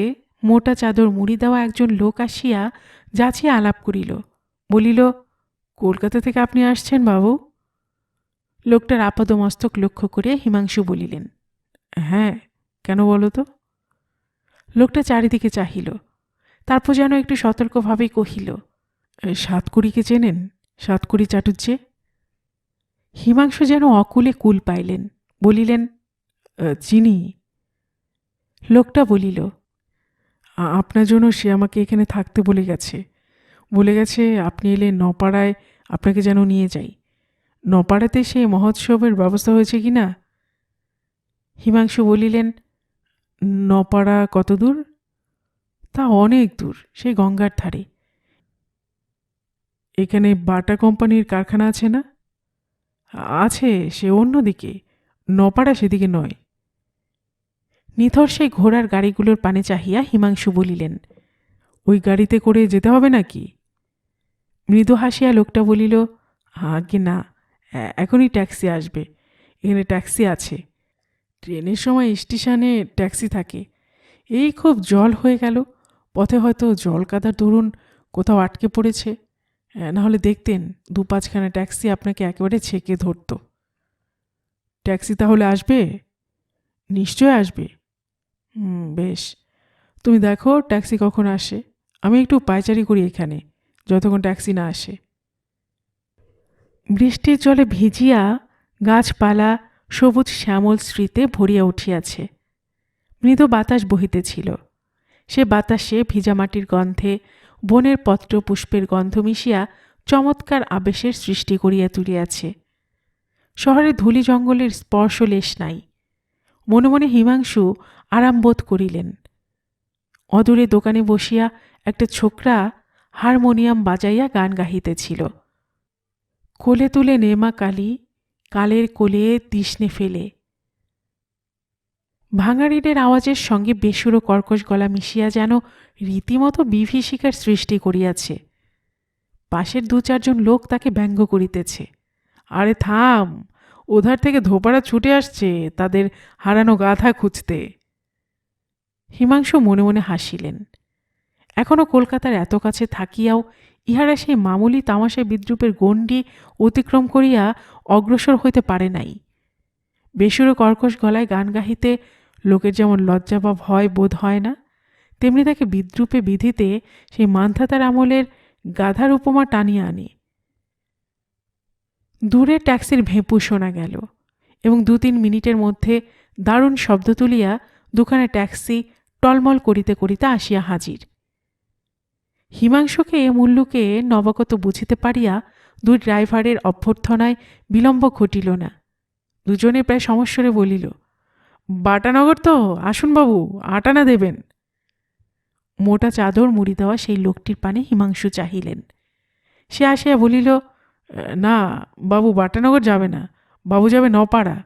মোটা চাদর মুড়ি দেওয়া একজন লোক আসিয়া যাচিয়া আলাপ করিল, বলিল, কলকাতা থেকে আপনি আসছেন বাবু? লোকটার আপাদমস্তক লক্ষ্য করিয়া হিমাংশু বলিলেন, হ্যাঁ, কেন বলো তো? লোকটা চারিদিকে চাহিল, তারপর যেন একটু সতর্কভাবেই কহিল, সাতকড়িকে চেনেন? সাতকড়ি চাটুজ্জে? হিমাংশু যেন অকুলে কুল পাইলেন, বলিলেন, চিনি। লোকটা বলিল, আপনার জন্য সে আমাকে এখানে থাকতে বলে গেছে। বলে গেছে আপনি এলে নপাড়ায় আপনাকে যেন নিয়ে যাই। নপাড়াতে সে মহোৎসবের ব্যবস্থা হয়েছে কি না? হিমাংশু বলিলেন, নপাড়া কত দূর? তা অনেক দূর, সেই গঙ্গার ধারে। এখানে বাটা কোম্পানির কারখানা আছে না? আছে, সে অন্যদিকে, নপাড়া সেদিকে নয়। নিথর সেই ঘোড়ার গাড়িগুলোর পানে চাহিয়া হিমাংশু বলিলেন, ওই গাড়িতে করে যেতে হবে নাকি? মৃদু হাসিয়া লোকটা বলিল, আগে না, এখনই ট্যাক্সি আসবে। এখানে ট্যাক্সি আছে। ট্রেনের সময় স্টেশনে ট্যাক্সি থাকে। এই খুব জল হয়ে গেল, পথে হয়তো জল কাদার দরুন কোথাও আটকে পড়েছে। নাহলে দেখতেন 2-5খানা ট্যাক্সি আপনাকে একেবারে ছেঁকে ধরত। ট্যাক্সি তাহলে আসবে? নিশ্চয় আসবে। বেশ, তুমি দেখো ট্যাক্সি কখন আসে। আমি একটু পায়চারি করি এখানে, যতক্ষণ ট্যাক্সি না আসে। বৃষ্টির জলে ভিজিয়া গাছপালা সবুজ শ্যামল স্মৃতে ভরিয়া উঠিয়াছে। মৃদু বাতাস বহিতেছিল। সে বাতাসে ভিজা মাটির গন্ধে বনের পত্র পুষ্পের গন্ধ মিশিয়া চমৎকার আবেশের সৃষ্টি করিয়া তুলিয়াছে। শহরে ধূলি জঙ্গলের স্পর্শ লেশ নাই। মনে মনে হিমাংশু আরাম বোধ করিলেন। অদূরে দোকানে বসিয়া একটা ছোকরা হারমোনিয়াম বাজাইয়া গান গাহিতেছিল। কোলে তুলে নেমা কালী, কালের কোলে তৃষ্ণে ফেলে। ভাঙাড়িদের আওয়াজের সঙ্গে বেসুরো কর্কশ গলা মিশিয়া যেন রীতিমতো বিভীষিকার সৃষ্টি করিয়াছে। পাশের 2-4জন লোক তাকে ব্যঙ্গ করিতেছে। আরে থাম, ওধার থেকে ধোপারা ছুটে আসছে তাদের হারানো গাধা খুঁজতে। হিমাংশু মনে মনে হাসিলেন। এখনও কলকাতার এত কাছে থাকিয়াও ইহারা সেই মামুলি তামাশা বিদ্রুপের গণ্ডি অতিক্রম করিয়া অগ্রসর হইতে পারে নাই। বেসুরো কর্কশ গলায় গান গাহিতে লোকের যেমন লজ্জা বা ভয় বোধ হয় না, তেমনি তাকে বিদ্রুপে বিধিতে সেই মান্ধাতার আমলের গাধার উপমা টানিয়া আনে। দূরে ট্যাক্সির ভেঁপু শোনা গেল এবং 2-3 মিনিটের মধ্যে দারুণ শব্দ তুলিয়া 2খানা ট্যাক্সি টলমল করিতে করিতে আসিয়া হাজির। হিমাংশুকে এ মুল্লুকে নবাগত বুঝিতে পারিয়া 2 ড্রাইভারের অভ্যর্থনায় বিলম্ব ঘটিল না। দুজনে প্রায় সমস্বরে বলিল, বাটানগর তো, আসুন বাবু, 8 আনা দেবেন। মোটা চাদর মুড়ি দেওয়া সেই লোকটির পানে হিমাংশু চাহিলেন। সে আসিয়া বলিল, না বাবু, বাটানগর যাবে না, বাবু যাবে নপাড়া।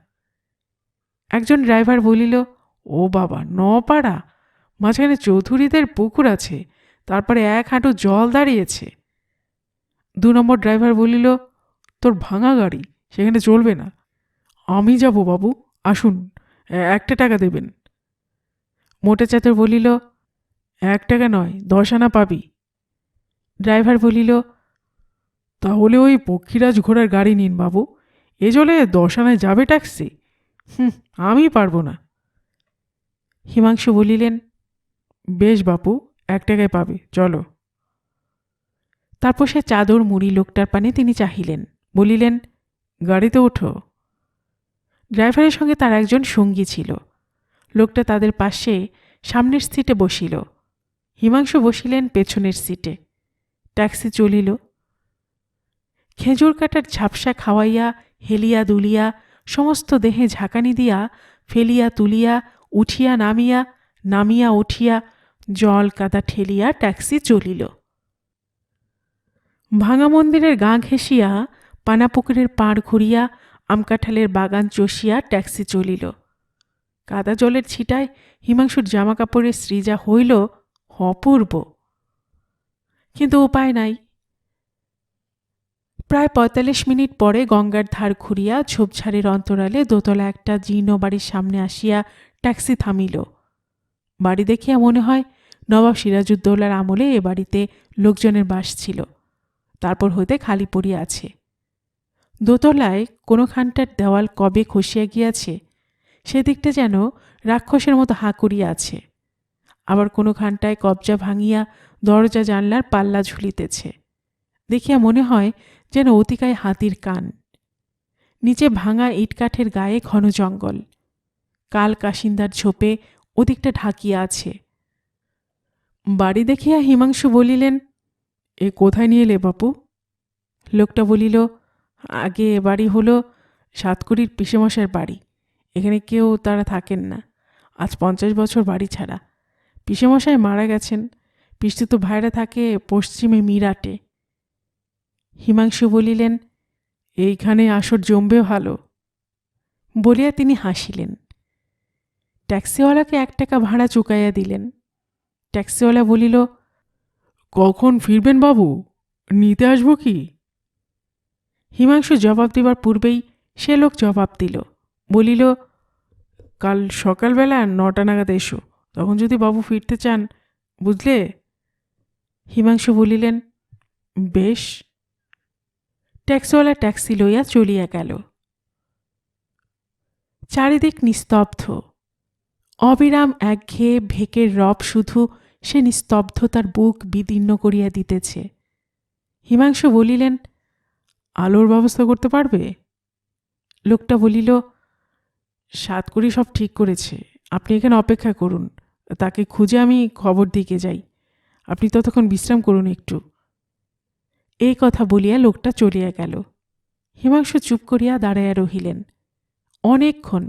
একজন ড্রাইভার বলিল, ও বাবা, নপাড়া? মাঝখানে চৌধুরীদের পুকুর আছে, তারপরে 1 হাঁটু জল দাঁড়িয়েছে। 2 নম্বর ড্রাইভার বলিল, তোর ভাঙা গাড়ি, সেখানে চলবে না। আমি যাব বাবু, আসুন, 1 টাকা দেবেন। মোটা চাদর বলিল, 1 টাকা নয়, 10 আনা পাবি। ড্রাইভার বলিল, তাহলে ওই পক্ষীরাজ ঘোড়ার গাড়ি নিন বাবু, এ জলে 10 আনায় যাবে ট্যাক্সি? আমি পারবো না। হিমাংশু বলিলেন, বেশ বাপু, 1 টাকায় পাবে, চলো। তারপর সে চাদর মুড়ি লোকটার পানে তিনি চাহিলেন, বলিলেন, গাড়িতে ওঠো। ড্রাইভারের সঙ্গে তার একজন সঙ্গী ছিল। লোকটা তাদের পাশে সামনের সিটে বসিল। হিমাংশু বসিলেন পেছনের সিটে। ট্যাক্সি চলিল। খেজুর কাটার ঝাপসা খাওয়াইয়া হেলিয়া দুলিয়া সমস্ত দেহে ঝাঁকানি দিয়া ফেলিয়া তুলিয়া উঠিয়া নামিয়া, নামিয়া উঠিয়া জল কাদা ঠেলিয়া ট্যাক্সি চলিল। ভাঙা মন্দিরের গা ঘেঁষিয়া পানাপুকুরের পাড় ঘুরিয়া আমকাঁঠালের বাগান চষিয়া ট্যাক্সি চলিল। কাদা জলের ছিটায় হিমাংশুর জামা কাপড়ের সৃজা হইল অপূর্ব, কিন্তু উপায় নাই। প্রায় ৪৫ মিনিট পরে গঙ্গার ধার ঘুরিয়া ঝোপঝাড়ের অন্তরালে দোতলা একটা জীর্ণ বাড়ির সামনে আসিয়া ট্যাক্সি থামিল। বাড়ি দেখিয়া মনে হয় নবাব সিরাজউদ্দৌলার আমলে এ বাড়িতে লোকজনের বাস ছিল, তারপর হইতে খালি পড়িয়া আছে। দোতলায় কোনোখানটার দেওয়াল কবে খসিয়া গিয়াছে, সেদিকটা যেন রাক্ষসের মতো হাঁ করিয়া আছে। আবার কোনোখানটায় কবজা ভাঙিয়া দরজা জানলার পাল্লা ঝুলিতেছে, দেখিয়া মনে হয় যেন অতিকায় হাতির কান। নিচে ভাঙা ইটকাঠের গায়ে ঘন জঙ্গল, কাল কাশিন্দার ঝোপে ওদিকটা ঢাকিয়া আছে। বাড়ি দেখিয়া হিমাংশু বলিলেন, এ কোথায় নিয়ে এলে বাপু? লোকটা বলিল, আগে এ বাড়ি হলো সাতকড়ির পিসেমশাইয়ের বাড়ি। এখানে কেউ তারা থাকেন না, আজ ৫০ বছর বাড়ি ছাড়া। পিসেমশাই মারা গেছেন, পিস্তুত ভাইরা থাকে পশ্চিমে মিরাটে। হিমাংশু বলিলেন, এইখানে আসর জমবে ভালো। বলিয়া তিনি হাসিলেন। ট্যাক্সিওয়ালাকে ১ টাকা ভাড়া চুকাইয়া দিলেন। ট্যাক্সিওয়ালা বলিল, কখন ফিরবেন বাবু? নিতে আসবো কি? হিমাংশু জবাব দিবার পূর্বেই সে লোক জবাব দিল, বলিল, কাল সকালবেলা ৯টা নাগাদ এসো, তখন যদি বাবু ফিরতে চান, বুঝলে? হিমাংশু বলিলেন, বেশ। ট্যাক্সিওয়ালা ট্যাক্সি লইয়া চলিয়া গেল। চারিদিক নিস্তব্ধ, অবিরাম একঘেয়ে ভেকের রব শুধু সে নিস্তব্ধতার বুক বিদীর্ণ করিয়া দিতেছে। হিমাংশু বলিলেন, আলোর ব্যবস্থা করতে পারবে? লোকটা বলিল, সাতকড়ি সব ঠিক করেছে, আপনি এখানে অপেক্ষা করুন, তাকে খুঁজে আমি খবর দিকে যাই, আপনি ততক্ষণ বিশ্রাম করুন একটু। এই কথা বলিয়া লোকটা চলিয়া গেল। হিমাংশু চুপ করিয়া দাঁড়াইয়া রহিলেন অনেকক্ষণ,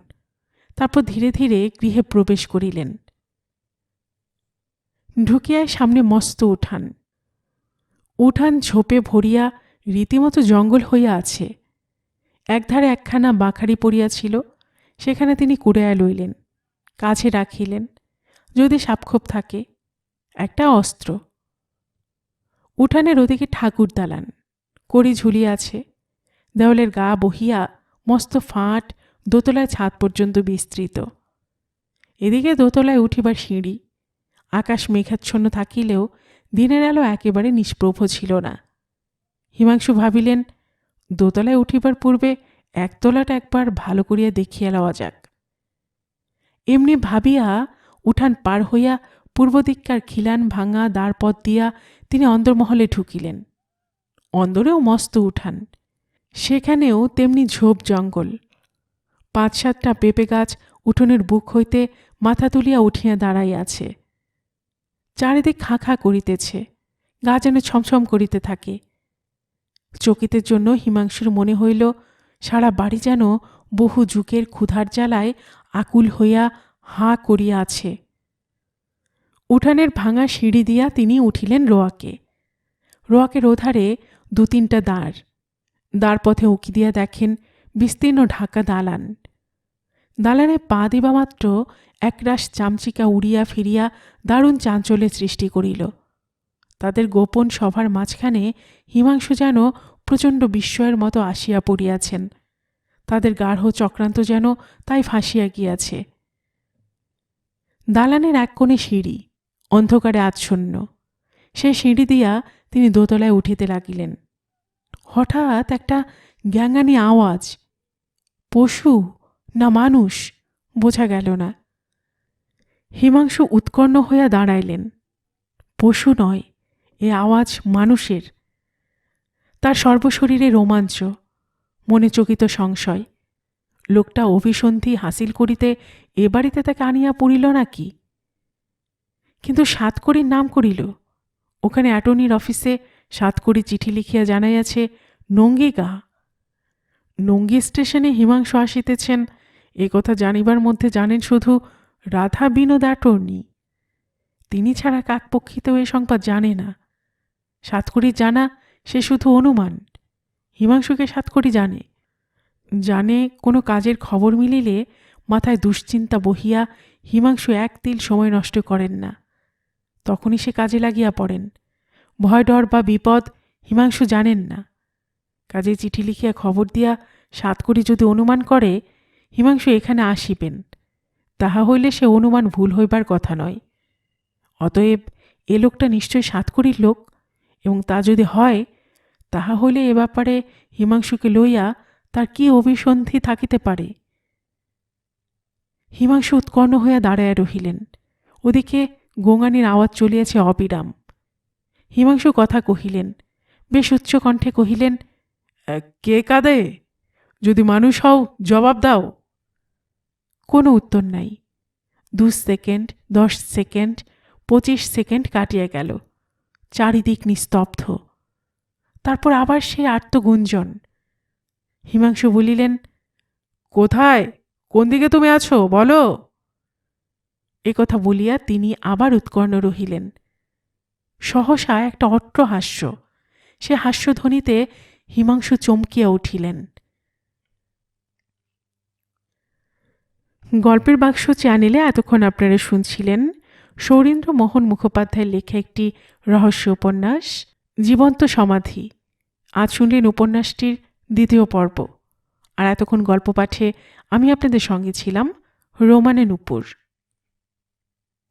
তারপর ধীরে ধীরে গৃহে প্রবেশ করিলেন। ঢুকিয়ায় সামনে মস্ত উঠান। উঠান ঝোপে ভরিয়া রীতিমতো জঙ্গল হইয়া আছে। একধারে একখানা বাঁখারি পড়িয়াছিল, সেখানে তিনি কুড়াইয়া লইলেন, কাছে রাখিলেন, যদি সাপখোপ থাকে। একটা অস্ত্র। উঠানের ওদিকে ঠাকুর দালান, কড়ি ঝুলিয়া আছে। দেওয়ালের গা বহিয়া মস্ত ফাঁট দোতলায় ছাদ পর্যন্ত বিস্তৃত। এদিকে দোতলায় উঠিবার সিঁড়ি। আকাশ মেঘাচ্ছন্ন থাকিলেও দিনের আলো একেবারে নিষ্প্রভ ছিল না। হিমাংশু ভাবিলেন, দোতলায় উঠিবার পূর্বে একতলাটা একবার ভালো করিয়া দেখিয়া লওয়া যাক। এমনি ভাবিয়া উঠান পার হইয়া পূর্ব দিককার খিলান ভাঙা দ্বারপথ দিয়া তিনি অন্দরমহলে ঢুকিলেন। অন্দরেও মস্ত উঠান, সেখানেও তেমনি ঝোপ জঙ্গল। ৫-৭টা পেঁপে গাছ উঠোনের বুক হইতে মাথা তুলিয়া উঠিয়া দাঁড়াইয়াছে। চারিদিক খাঁ খাঁ করিতেছে, গা যেন ছমছম করিতে থাকে। চকিতের জন্য হিমাংশুর মনে হইল সারা বাড়ি যেন বহু যুগের ক্ষুধার জ্বালায় আকুল হইয়া হাঁ করিয়া আছে। উঠানের ভাঙা সিঁড়ি দিয়া তিনি উঠিলেন রোয়াকে। রোয়াকের ওধারে ২-৩টা দ্বার। দ্বারপথে উঁকি দিয়া দেখেন বিস্তীর্ণ ঢাকা দালান। দালানে পা দিবা মাত্র একরাশ চামচিকা উড়িয়া ফিরিয়া দারুণ চাঞ্চল্যের সৃষ্টি করিল। তাদের গোপন সভার মাঝখানে হিমাংশু যেন প্রচণ্ড বিস্ময়ের মতো আসিয়া পড়িয়াছেন। তাদের গাঢ় চক্রান্ত যেন তাই ফাঁসিয়া গিয়াছে। দালানের এক কোণে সিঁড়ি, অন্ধকারে আচ্ছন্ন। সেই সিঁড়ি দিয়া তিনি দোতলায় উঠিতে লাগিলেন। হঠাৎ একটা গ্যাঙানি আওয়াজ, পশু না মানুষ বোঝা গেল না। হিমাংশু উৎকণ্ঠ হইয়া দাঁড়াইলেন। পশু নয়, এ আওয়াজ মানুষের। তার সর্বশরীরে রোমাঞ্চ, মনে চকিত সংশয়। লোকটা অভিসন্ধি হাসিল করিতে এ বাড়িতে তাকে আনিয়া পড়িল নাকি? কিন্তু সাতকড়ির নাম করিল। ওখানে অ্যাটর্নির অফিসে সাতকড়ি চিঠি লিখিয়া জানাইয়াছে নঙ্গিগা। নঙ্গি স্টেশনে হিমাংশু আসিতেছেন, এ কথা জানিবার মধ্যে জানেন শুধু রাধা বিনোদ অ্যাটর্নি। তিনি ছাড়া কাকপক্ষিতেও এ সংবাদ জানে না। সাতকড়ি জানা সে শুধু অনুমান। হিমাংশুকে সাতকড়ি জানে। জানে কোনো কাজের খবর মিলিলে মাথায় দুশ্চিন্তা বহিয়া হিমাংশু এক তিল সময় নষ্ট করেন না। তখনই সে কাজে লাগিয়া পড়েন। ভয় ডর বা বিপদ হিমাংশু জানেন না। কাজে চিঠি লিখিয়া খবর দিয়া সাতকড়ি যদি অনুমান করে হিমাংশু এখানে আসিবেন, তাহা হইলে সে অনুমান ভুল হইবার কথা নয়। অতএব এ লোকটা নিশ্চয় সাতকড়ির লোক, এবং তা যদি হয় তাহা হইলে এ ব্যাপারে হিমাংশুকে লইয়া তার কি অভিসন্ধি থাকিতে পারে। হিমাংশু উৎকণ্ঠ হইয়া দাঁড়াইয়া রহিলেন। ওদিকে গোঙানির আওয়াজ চলিয়াছে অবিরাম। হিমাংশু কথা কহিলেন, বেশ উচ্চ কণ্ঠে কহিলেন, কে কাঁদে? যদি মানুষ হও জবাব দাও। কোনো উত্তর নাই। 2 সেকেন্ড, 10 সেকেন্ড, 25 সেকেন্ড কাটিয়া গেল। চারিদিক নিস্তব্ধ। তারপর আবার সেই আর্তগুঞ্জন। হিমাংশু বলিলেন, কোথায়, কোন দিকে তুমি আছো, বলো। এ কথা বলিয়া তিনি আবার উৎকণ্ঠ রহিলেন। সহসা একটা অট্ট হাস্য, সে হাস্যধ্বনিতে হিমাংশু চমকিয়া উঠিলেন। গল্পের বাক্স চ্যানেলে এতক্ষণ আপনারা শুনছিলেন সৌরীন্দ্র মোহন মুখোপাধ্যায়ের লেখা একটি রহস্য উপন্যাস জীবন্ত সমাধি। আজ শুনলেন উপন্যাসটির 2য় পর্ব। আর এতক্ষণ গল্প পাঠে আমি আপনাদের সঙ্গে ছিলাম রোমানে নূপুর।